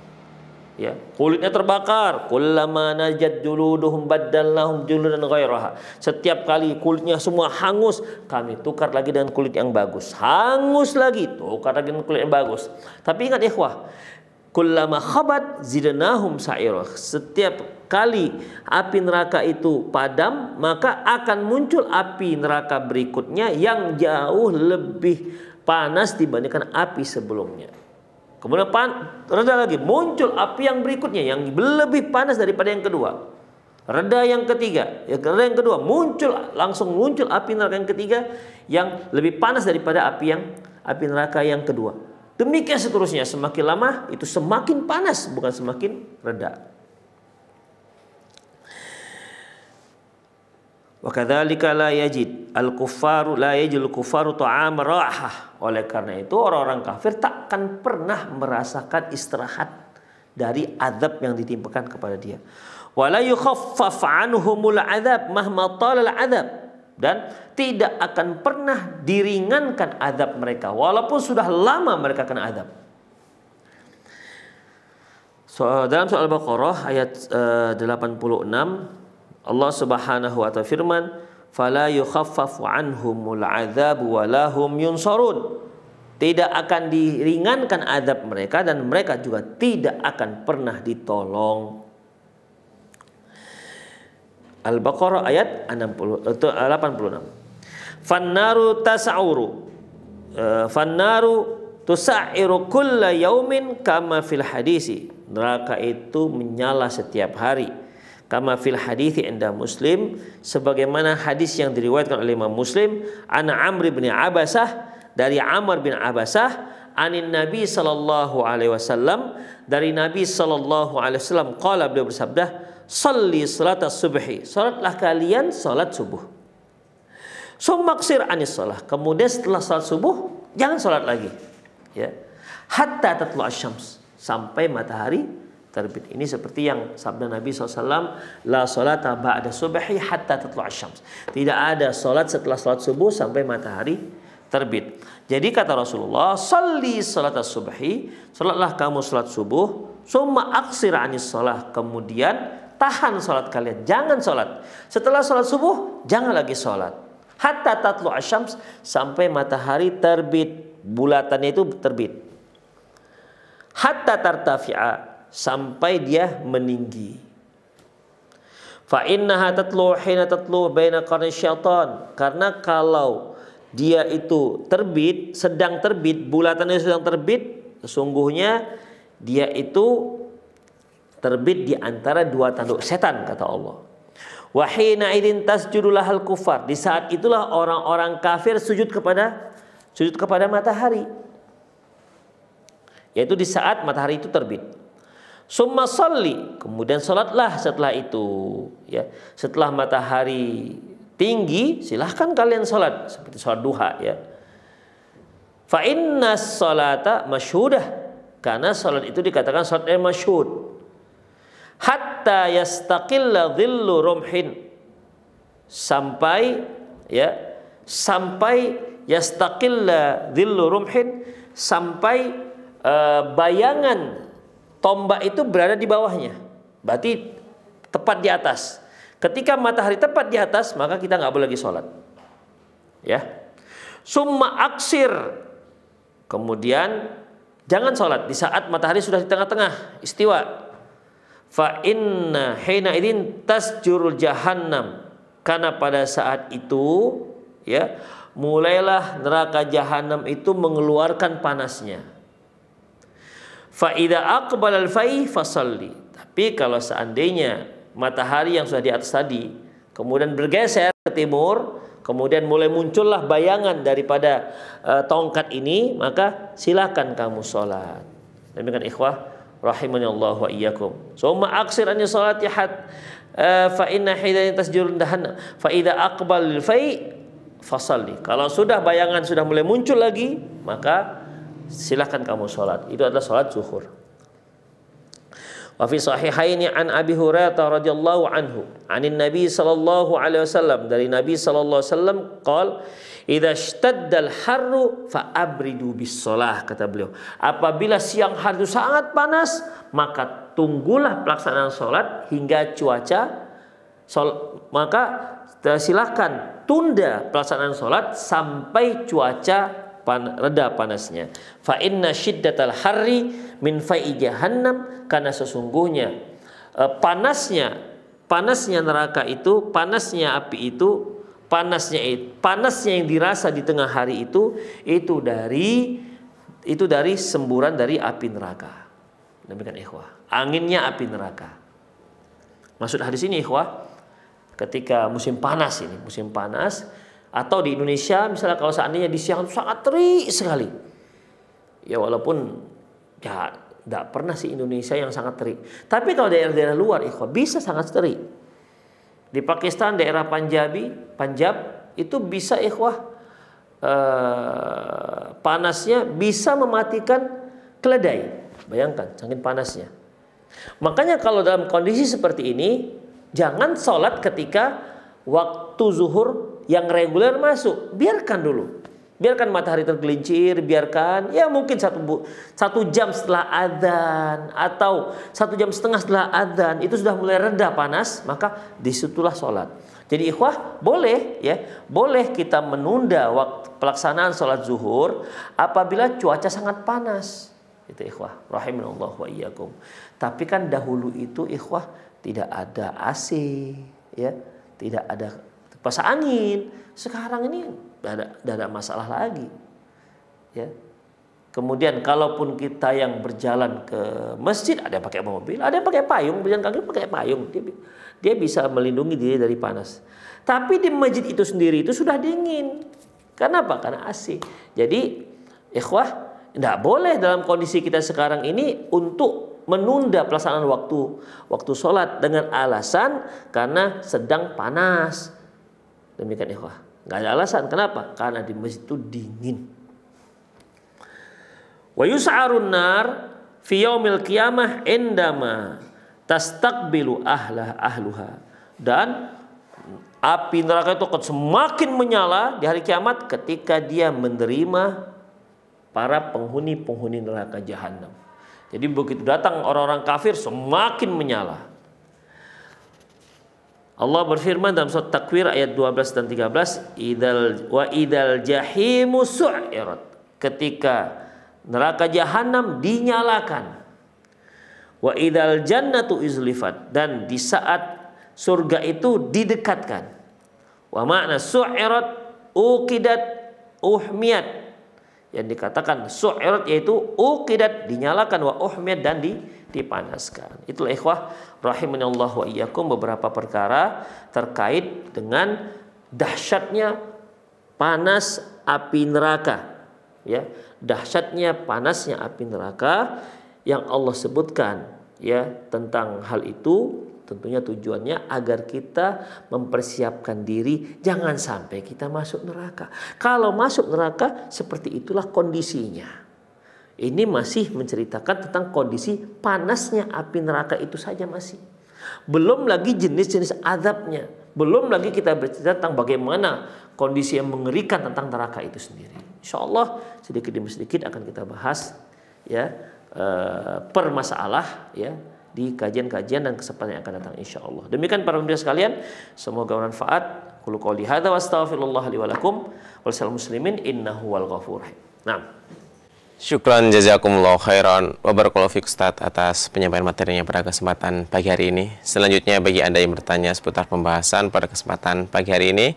Ya, kulitnya terbakar, kullama najat juluduhum baddalnahum juludan ghairaha. Setiap kali kulitnya semua hangus, kami tukar lagi dengan kulit yang bagus. Hangus lagi, tukar lagi dengan kulit yang bagus. Tapi ingat ikhwah, kullama khabat zidnahum sa'ira. Setiap kali api neraka itu padam, maka akan muncul api neraka berikutnya yang jauh lebih panas dibandingkan api sebelumnya. Kemudian reda lagi, muncul api yang berikutnya yang lebih panas daripada yang kedua. Reda yang ketiga, reda yang kedua, langsung muncul api neraka yang ketiga yang lebih panas daripada api neraka yang kedua. Demikian seterusnya, semakin lama itu semakin panas, bukan semakin reda. Wa kadzalika la yajid al-kuffaru ta'am rahah. Oleh karena itu orang-orang kafir takkan pernah merasakan istirahat dari azab yang ditimpakan kepada dia. Wa la yukhaffaf anhumul adzab mahma talal adzab. Dan tidak akan pernah diringankan azab mereka walaupun sudah lama mereka kena azab. Dalam surah Al-Baqarah ayat 86 Allah Subhanahu wa ta'ala firman, fala yukhaffafu anhumul adzab wa lahum yunsarun. Tidak akan diringankan azab mereka dan mereka juga tidak akan pernah ditolong. Al-Baqarah ayat 86. Fannaru tas'uru. Fannaru tusairu kulla yaumin kama fil hadisi. Neraka itu menyala setiap hari. Kama fil hadithi inda Muslim, sebagaimana hadis yang diriwayatkan oleh Imam Muslim, an Amr bin Abasah, dari Amr bin Abasah, anin Nabi sallallahu alaihi wasallam, dari Nabi sallallahu alaihi wasallam, qala, beliau bersabda, shalli salatas subhi, salatlah kalian salat subuh. Summaksir anis salah, kemudian setelah salat subuh jangan salat lagi, ya, hatta tatlu asyams, sampai matahari terbit. Ini seperti yang sabda Nabi SAW, la salata ba'da subhi hatta tatlu asyams. Tidak ada salat setelah salat subuh sampai matahari terbit. Jadi kata Rasulullah, salli salatas subhi, salatlah kamu salat subuh, summa aksir anis salah, kemudian tahan salat kalian, jangan salat. Setelah salat subuh, jangan lagi salat. Hatta tatlu asyams, sampai matahari terbit, bulatannya itu terbit. Hatta tartafi'a, sampai dia meninggi. Fa innaha tatlu hina tatlu baina qarni syaitan, karena kalau dia itu terbit, sedang terbit, bulatannya sedang terbit, sesungguhnya dia itu terbit di antara dua tanduk setan, kata Allah. Wa hina idzin tasjudu lahal kufar, di saat itulah orang-orang kafir sujud kepada matahari, yaitu di saat matahari itu terbit. Summa sholli, kemudian salatlah setelah itu, ya. Setelah matahari tinggi, silahkan kalian salat seperti salat duha, ya. Fa innas salata masyhudah, karena salat itu dikatakan salat yang masyhud. Hatta yastaqilla dhillu rumhin, sampai yastaqilla dhillu rumhin, sampai bayangan tombak itu berada di bawahnya, berarti tepat di atas. Ketika matahari tepat di atas, maka kita nggak boleh lagi sholat, ya. Summa aksir, kemudian jangan sholat di saat matahari sudah di tengah-tengah istiwa. Fa inna hina idzin tasjurul jahannam, karena pada saat itu, ya, mulailah neraka jahanam itu mengeluarkan panasnya. Fa idza aqbala al-fai fasalli, tapi kalau seandainya matahari yang sudah di atas tadi kemudian bergeser ke timur, kemudian mulai muncullah bayangan daripada tongkat ini, maka silakan kamu sholat. Demikian ikhwah rahimani Allah wa iyyakum. Summa aksir an sholati fa inna hidayah tasjurun dahana fa idza aqbal lil fai fasalli. Kalau sudah bayangan sudah mulai muncul lagi, maka silahkan kamu sholat. Itu adalah sholat zuhur. Wa fi sahihaini an Abi Hurairah radhiyallahu anhu anin Nabi sallallahu alaihi wasallam, dari Nabi sallallahu alaihi wasallam qol idza ishtaddal harru fa abridu bis shalah, kata beliau, apabila siang hari itu sangat panas, maka tunggulah pelaksanaan sholat hingga maka silahkan tunda pelaksanaan sholat sampai cuaca reda panasnya. Fa inna syiddatal harri min fai jahannam, karena sesungguhnya panasnya neraka itu, panasnya api itu, panasnya yang dirasa di tengah hari itu dari semburan dari api neraka. Demikian ikhwah, anginnya api neraka. Maksud hadis ini ikhwah, ketika musim panas ini, musim panas, atau di Indonesia misalnya kalau seandainya di siang sangat terik sekali, ya walaupun ya tidak pernah sih Indonesia yang sangat terik, tapi kalau daerah-daerah luar ikhwah bisa sangat terik. Di Pakistan daerah Panjab itu bisa ikhwah panasnya bisa mematikan keledai, bayangkan saking panasnya. Makanya kalau dalam kondisi seperti ini, jangan sholat ketika waktu zuhur yang reguler masuk, biarkan dulu, biarkan matahari tergelincir, biarkan ya mungkin satu jam setelah adzan atau 1 jam setengah setelah adzan itu sudah mulai reda panas, maka disitulah sholat. Jadi ikhwah boleh kita menunda waktu pelaksanaan sholat zuhur apabila cuaca sangat panas, itu ikhwah rahimanallah wa iyyakum. Tapi kan dahulu itu ikhwah tidak ada AC, ya, tidak ada kipas angin. Sekarang ini tidak ada masalah lagi, ya. Kemudian kalaupun kita yang berjalan ke masjid, ada yang pakai mobil, ada yang pakai payung, berjalan kaki pakai payung, dia bisa melindungi diri dari panas. Tapi di masjid itu sendiri itu sudah dingin. Kenapa? Karena AC. Jadi ikhwah, tidak boleh dalam kondisi kita sekarang ini untuk menunda pelaksanaan waktu sholat dengan alasan karena sedang panas. Demikian ikhwah, nggak ada alasan. Kenapa? Karena di masjid itu dingin. Wa yus'arun nar fi yaumil qiyamah indama tastaqbilu ahluha, dan api neraka itu akan semakin menyala di hari kiamat ketika dia menerima para penghuni neraka jahanam. Jadi begitu datang orang-orang kafir semakin menyala. Allah berfirman dalam surat Takwir ayat 12 dan 13, idal jahimu su'irat, ketika neraka jahanam dinyalakan. Wa idal jannatu izlifat, dan di saat surga itu didekatkan. Wa makna su'irat uqidat uhmiyat, yang dikatakan su'irat yaitu uqidat, dinyalakan, wa uhmiyat, dan dipanaskan. Itulah ikhwah rahimanallah wa iyyakum beberapa perkara terkait dengan dahsyatnya panas api neraka, ya, dahsyatnya panasnya api neraka yang Allah sebutkan, ya, tentang hal itu. Tentunya tujuannya agar kita mempersiapkan diri jangan sampai kita masuk neraka. Kalau masuk neraka seperti itulah kondisinya. Ini masih menceritakan tentang kondisi panasnya api neraka itu saja masih. Belum lagi jenis-jenis azabnya. Belum lagi kita bercerita tentang bagaimana kondisi yang mengerikan tentang neraka itu sendiri. Insya Allah sedikit demi sedikit akan kita bahas, ya, per masalah, ya, di kajian-kajian dan kesempatan yang akan datang insyaallah. Demikian para pemirsa sekalian, semoga bermanfaat. Qul qouli hadza wa astaghfirullah li wa lakum wal muslimin innahu wal ghafur rahim. Nah, syukran jazakumullah khairan wa barakallahu fiik Ustaz atas penyampaian materinya pada kesempatan pagi hari ini. Selanjutnya bagi Anda yang bertanya seputar pembahasan pada kesempatan pagi hari ini,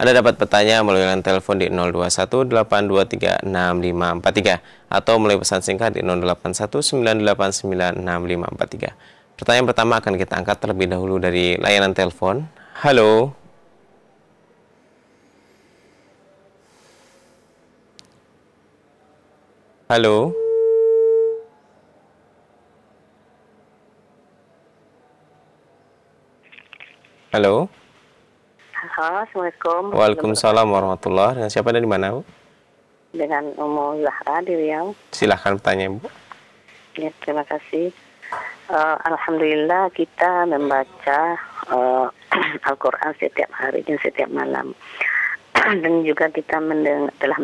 Anda dapat bertanya melalui telepon di 0218236543 atau melalui pesan singkat di 0819896543. Pertanyaan pertama akan kita angkat terlebih dahulu dari layanan telepon. Halo. Halo. Halo. Halo, Assalamualaikum. Waalaikumsalam warahmatullahi. Dengan siapa dan di mana, Bu? Dengan Umu Zahra di Riau. Silahkan bertanya, Bu. Ya, terima kasih. Alhamdulillah kita membaca Al-Quran setiap hari dan setiap malam. Dan juga kita telah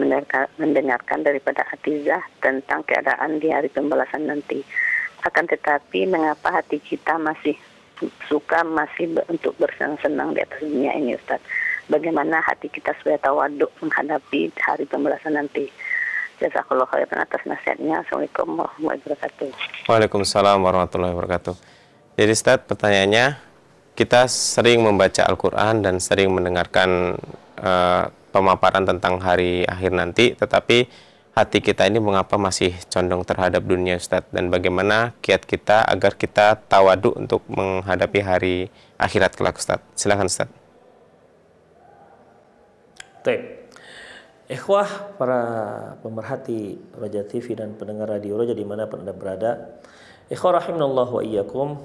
mendengarkan daripada Atizah tentang keadaan di hari pembalasan nanti. Akan tetapi mengapa hati kita masih untuk bersenang-senang di atas dunia ini, Ustaz? Bagaimana hati kita supaya tawaduk menghadapi hari pembalasan nanti? Jazakallahu khairan atas nasihatnya. Assalamualaikum warahmatullahi wabarakatuh. Waalaikumsalam warahmatullahi wabarakatuh. Jadi Ustaz, pertanyaannya, kita sering membaca Al-Quran dan sering mendengarkan pemaparan tentang hari akhir nanti, tetapi hati kita ini mengapa masih condong terhadap dunia, Ustaz? Dan bagaimana kiat kita agar kita tawaduk untuk menghadapi hari akhirat kelak, Ustaz? Silakan, Ustaz. Baik. Ikhwah para pemerhati Roja TV dan pendengar radio Roja dimanapun Anda berada, ikhwah rahimanallah wa iyyakum,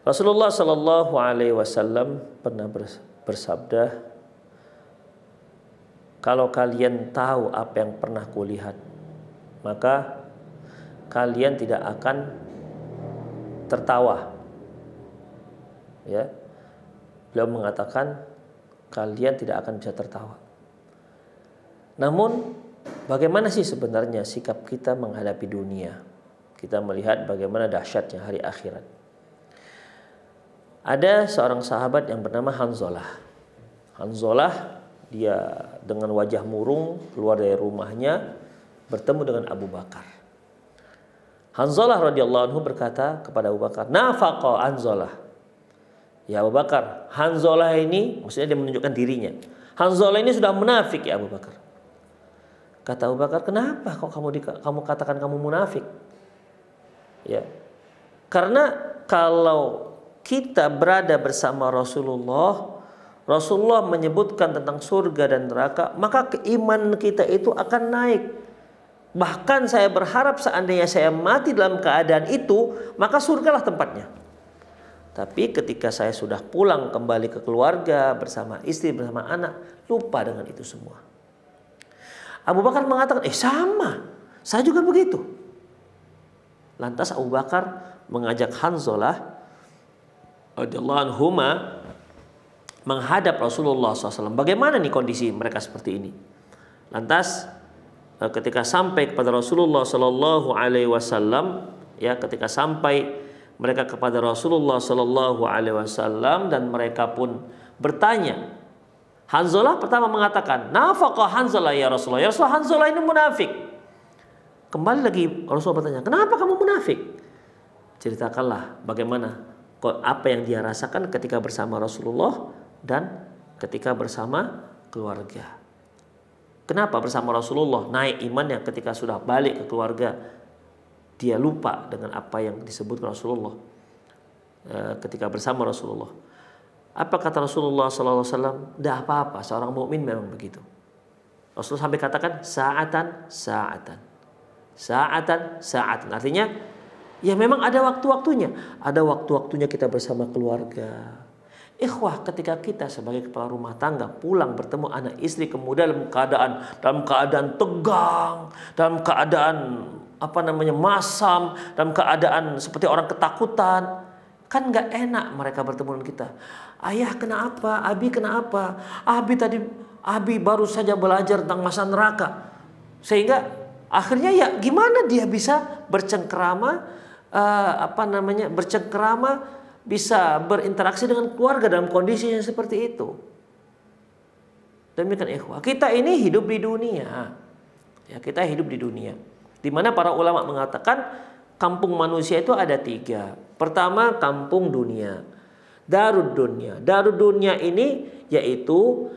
Rasulullah sallallahu alaihi wasallam pernah bersabda, kalau kalian tahu apa yang pernah kulihat, maka kalian tidak akan tertawa. Ya, beliau mengatakan kalian tidak akan bisa tertawa. Namun, bagaimana sih sebenarnya sikap kita menghadapi dunia? Kita melihat bagaimana dahsyatnya hari akhirat. Ada seorang sahabat yang bernama Hanzalah. Hanzalah, dia dengan wajah murung keluar dari rumahnya bertemu dengan Abu Bakar. Hanzalah radhiyallahu anhu berkata kepada Abu Bakar, "Nafaqa Hanzalah." Ya Abu Bakar, Hanzalah ini, maksudnya dia menunjukkan dirinya. Hanzalah ini sudah munafik ya Abu Bakar. Kata Abu Bakar, "Kenapa kok kamu katakan kamu munafik?" Ya. Karena kalau kita berada bersama Rasulullah menyebutkan tentang surga dan neraka, maka keimanan kita itu akan naik. Bahkan saya berharap seandainya saya mati dalam keadaan itu, maka surgalah tempatnya. Tapi ketika saya sudah pulang kembali ke keluarga bersama istri, bersama anak, lupa dengan itu semua. Abu Bakar mengatakan, sama, saya juga begitu. Lantas Abu Bakar mengajak Hanzalah radhiyallahu anhuma menghadap Rasulullah SAW. Bagaimana nih kondisi mereka seperti ini? Lantas ketika sampai kepada Rasulullah Sallallahu Alaihi Wasallam, ya, ketika sampai mereka kepada Rasulullah Sallallahu Alaihi Wasallam dan mereka pun bertanya, Hanzalah pertama mengatakan, "Nafaqa Hanzalah ya Rasulullah." Ya Rasulullah, Hanzalah ini munafik. Kembali lagi Rasulullah bertanya, "Kenapa kamu munafik?" Ceritakanlah bagaimana apa yang dia rasakan ketika bersama Rasulullah dan ketika bersama keluarga. Kenapa bersama Rasulullah naik imannya ketika sudah balik ke keluarga dia lupa dengan apa yang disebut Rasulullah ketika bersama Rasulullah. Apa kata Rasulullah SAW? Tidak apa-apa, seorang mukmin memang begitu. Rasulullah sampai katakan saatan, saatan, saatan, saatan. Artinya ya memang ada waktu-waktunya. Ada waktu-waktunya kita bersama keluarga. Ikhwah, ketika kita sebagai kepala rumah tangga pulang bertemu anak istri kemudian dalam keadaan tegang, dalam keadaan masam, dalam keadaan seperti orang ketakutan, kan nggak enak mereka bertemu dengan kita. Ayah kenapa? Abi kenapa? Abi baru saja belajar tentang masa neraka, sehingga akhirnya ya gimana dia bisa bercengkrama, bisa berinteraksi dengan keluarga dalam kondisi yang seperti itu. Demikian ikhwah, kita ini hidup di dunia. Ya, kita hidup di dunia. Di mana para ulama mengatakan kampung manusia itu ada 3. Pertama, kampung dunia. Darud dunia. Darud dunia ini yaitu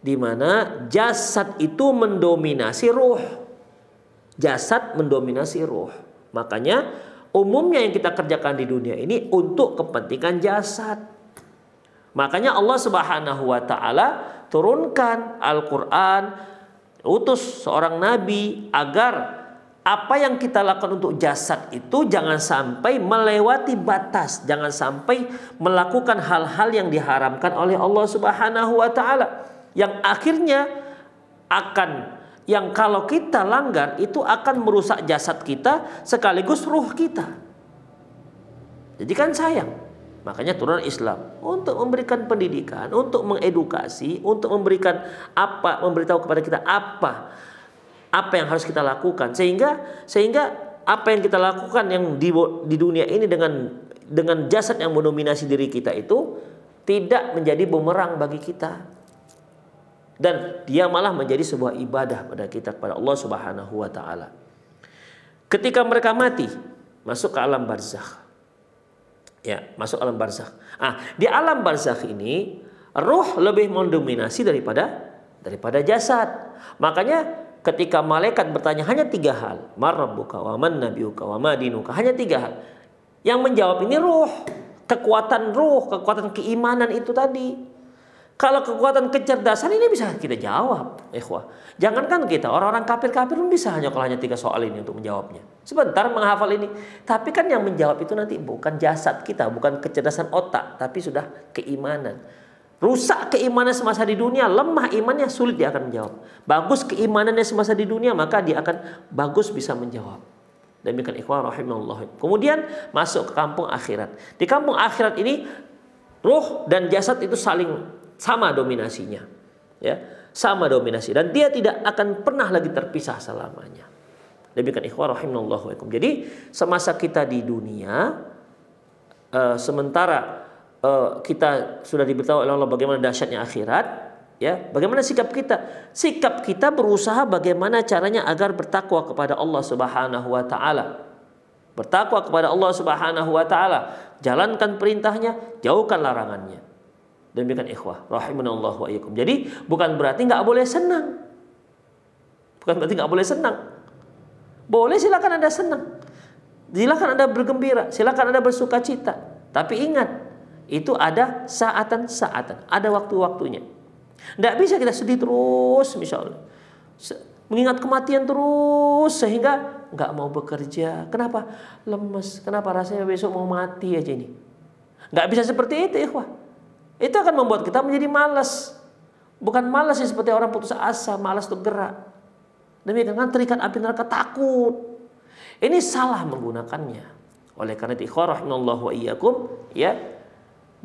di mana jasad itu mendominasi ruh. Jasad mendominasi ruh. Makanya umumnya yang kita kerjakan di dunia ini untuk kepentingan jasad. Makanya Allah Subhanahu wa taala turunkan Al-Qur'an, utus seorang nabi agar apa yang kita lakukan untuk jasad itu jangan sampai melewati batas, jangan sampai melakukan hal-hal yang diharamkan oleh Allah Subhanahu wa taala. Yang akhirnya yang kalau kita langgar itu akan merusak jasad kita sekaligus ruh kita. Jadi kan sayang. Makanya turun Islam untuk memberikan pendidikan, untuk mengedukasi, untuk memberitahu kepada kita apa yang harus kita lakukan sehingga apa yang kita lakukan yang di dunia ini dengan jasad yang mendominasi diri kita itu tidak menjadi bumerang bagi kita. Dan dia malah menjadi sebuah ibadah pada kita, kepada Allah Subhanahu wa taala. Ketika mereka mati, masuk ke alam barzakh. Ya, masuk alam barzakh. Di alam barzakh ini ruh lebih mendominasi daripada jasad. Makanya ketika malaikat bertanya hanya 3 hal, man rabbuka wa man nabiyuka wa ma dinuka, hanya 3 hal. Yang menjawab ini ruh, kekuatan keimanan itu tadi. Kalau kekuatan kecerdasan ini bisa kita jawab, ikhwah. Jangankan kita, orang-orang kafir-kafir pun bisa hanya 3 soal ini untuk menjawabnya. Sebentar menghafal ini. Tapi kan yang menjawab itu nanti bukan jasad kita, bukan kecerdasan otak, tapi sudah keimanan. Rusak keimanan semasa di dunia, lemah imannya, sulit dia akan menjawab. Bagus keimanannya semasa di dunia, maka dia akan bagus bisa menjawab. Demikian ikhwah rahimahullah. Kemudian masuk ke kampung akhirat. Di kampung akhirat ini ruh dan jasad itu saling sama dominasinya, ya, sama dominasi, dan dia tidak akan pernah lagi terpisah selamanya. Demikian ikhwah rahimallahu wakum. Jadi semasa kita di dunia, sementara kita sudah diberitahu oleh Allah bagaimana dahsyatnya akhirat, ya, bagaimana sikap kita? Sikap kita berusaha bagaimana caranya agar bertakwa kepada Allah Subhanahu wa taala. Bertakwa kepada Allah Subhanahu wa taala, jalankan perintahnya, jauhkan larangannya. Demikian ikhwah rahimanallahu wa iyyakum. Jadi bukan berarti nggak boleh senang. Bukan berarti nggak boleh senang. Boleh, silakan Anda senang. Silakan Anda bergembira, silakan Anda bersuka cita. Tapi ingat, itu ada saatan-saatan, ada waktu-waktunya. Nggak bisa kita sedih terus misalnya. Mengingat kematian terus sehingga nggak mau bekerja. Kenapa? Lemes. Kenapa rasanya besok mau mati aja ini. Nggak bisa seperti itu, ikhwah. Itu akan membuat kita menjadi malas. Bukan malas yang seperti orang putus asa, malas untuk gerak. Demikian kan terikat api neraka, takut. Ini salah menggunakannya. Oleh karena itu ikhwah rahimallahu wa iyyakum, ya,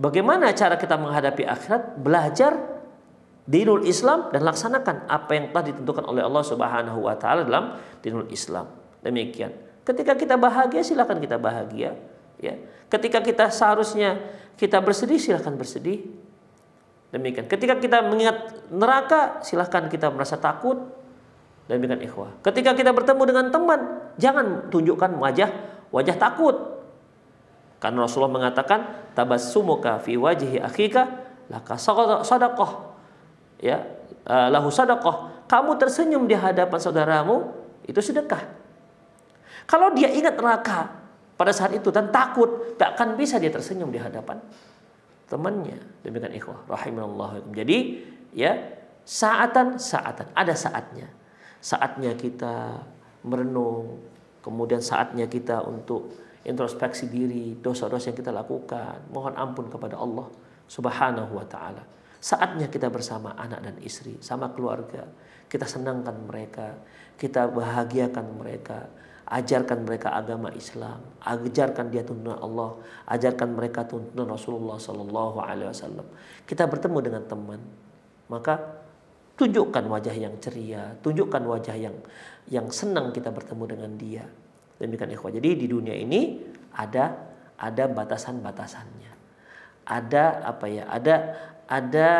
bagaimana cara kita menghadapi akhirat? Belajar dinul Islam dan laksanakan apa yang telah ditentukan oleh Allah Subhanahu wa taala dalam dinul Islam. Demikian. Ketika kita bahagia, silakan kita bahagia, ya. Ketika kita seharusnya kita bersedih, silahkan bersedih. Demikian. Ketika kita mengingat neraka, silahkan kita merasa takut. Demikian ikhwah. Ketika kita bertemu dengan teman, jangan tunjukkan wajah takut. Karena Rasulullah mengatakan, tabassumuka fi wajhi akhika laka sadaqah. Ya, lahu sadaqah. kamu tersenyum di hadapan saudaramu, itu sedekah. Kalau dia ingat neraka pada saat itu dan takut, tak akan bisa dia tersenyum di hadapan temannya. Demikian ikhwah rahimallahu. Jadi ya, saatan ada saatnya. Saatnya kita merenung, kemudian saatnya kita untuk introspeksi diri, dosa-dosa yang kita lakukan, mohon ampun kepada Allah Subhanahu wa taala. Saatnya kita bersama anak dan istri, sama keluarga, kita senangkan mereka, kita bahagiakan mereka, ajarkan mereka agama Islam, ajarkan dia tuntunan Allah, ajarkan mereka tuntunan Rasulullah sallallahu alaihi wasallam. Kita bertemu dengan teman, maka tunjukkan wajah yang ceria, tunjukkan wajah yang senang kita bertemu dengan dia. Demikian ikhwah. Jadi di dunia ini ada batasan-batasannya. Ada ada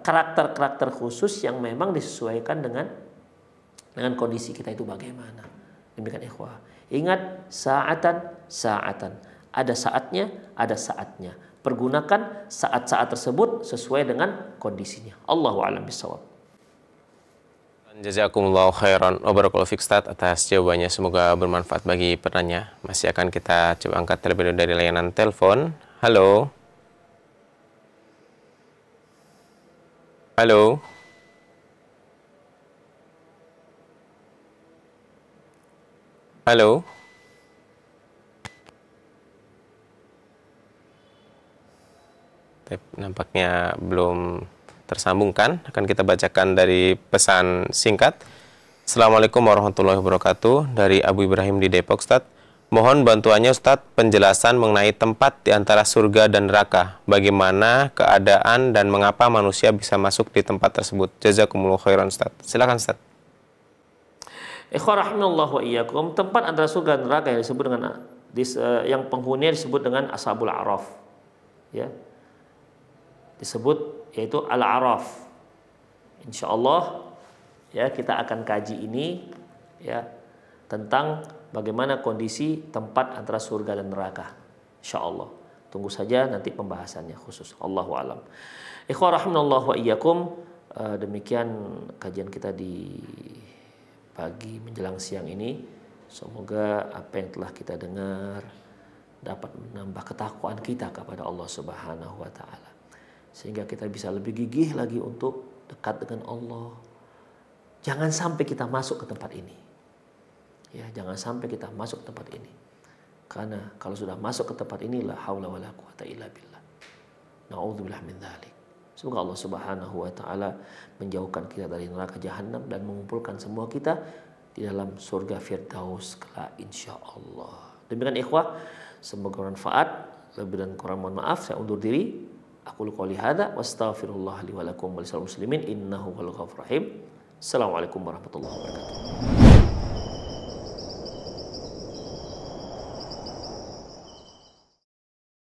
karakter-karakter khusus yang memang disesuaikan dengan kondisi kita itu bagaimana. Demikian ikhwah. Ingat, saatan. Ada saatnya, ada saatnya. Pergunakan saat-saat tersebut sesuai dengan kondisinya. Allahu a'lam bishawab. Jazakumullahu khairan wa barakallahu fiik Ustaz atas jawabannya. Semoga bermanfaat bagi penanya. Masih akan kita coba angkat terlebih dahulu dari layanan telepon. Halo. Halo. Halo. Nampaknya belum tersambungkan. Akan kita bacakan dari pesan singkat. Assalamualaikum warahmatullahi wabarakatuh. Dari Abu Ibrahim di Depok, Ustaz. Mohon bantuannya Ustaz, penjelasan mengenai tempat di antara surga dan neraka. Bagaimana keadaan dan mengapa manusia bisa masuk di tempat tersebut. Jazakumullahu khairan Ustaz. Silakan Ustaz. Ikhwan rahimallahu wa iyyakum, tempat antara surga dan neraka yang disebut dengan yang penghuninya disebut dengan Ashabul A'raf. Ya. Disebut yaitu Al-A'raf. Insyaallah ya, kita akan kaji ini ya tentang bagaimana kondisi tempat antara surga dan neraka. Insyaallah. Tunggu saja nanti pembahasannya khusus. Allahu a'lam. Ikhwan rahimallahu wa iyyakum, demikian kajian kita di pagi menjelang siang ini. Semoga apa yang telah kita dengar dapat menambah ketakwaan kita kepada Allah Subhanahu wa taala. Sehingga kita bisa lebih gigih lagi untuk dekat dengan Allah. Jangan sampai kita masuk ke tempat ini. Ya, jangan sampai kita masuk ke tempat ini. Karena kalau sudah masuk ke tempat ini, la haula wala quwata illa billah. Na'udzubillah min dzalik. Semoga Allah Subhanahu wa taala menjauhkan kita dari neraka jahanam dan mengumpulkan semua kita di dalam surga Firdaus kelak insyaallah. Demikian ikhwah, semoga bermanfaat. Lebih dan kurang mohon maaf, saya undur diri. Aku qouli hadza wa astaghfirullah li wa lakum wa lisal muslimin innahu wal ghafurur rahim. Assalamualaikum warahmatullahi wabarakatuh.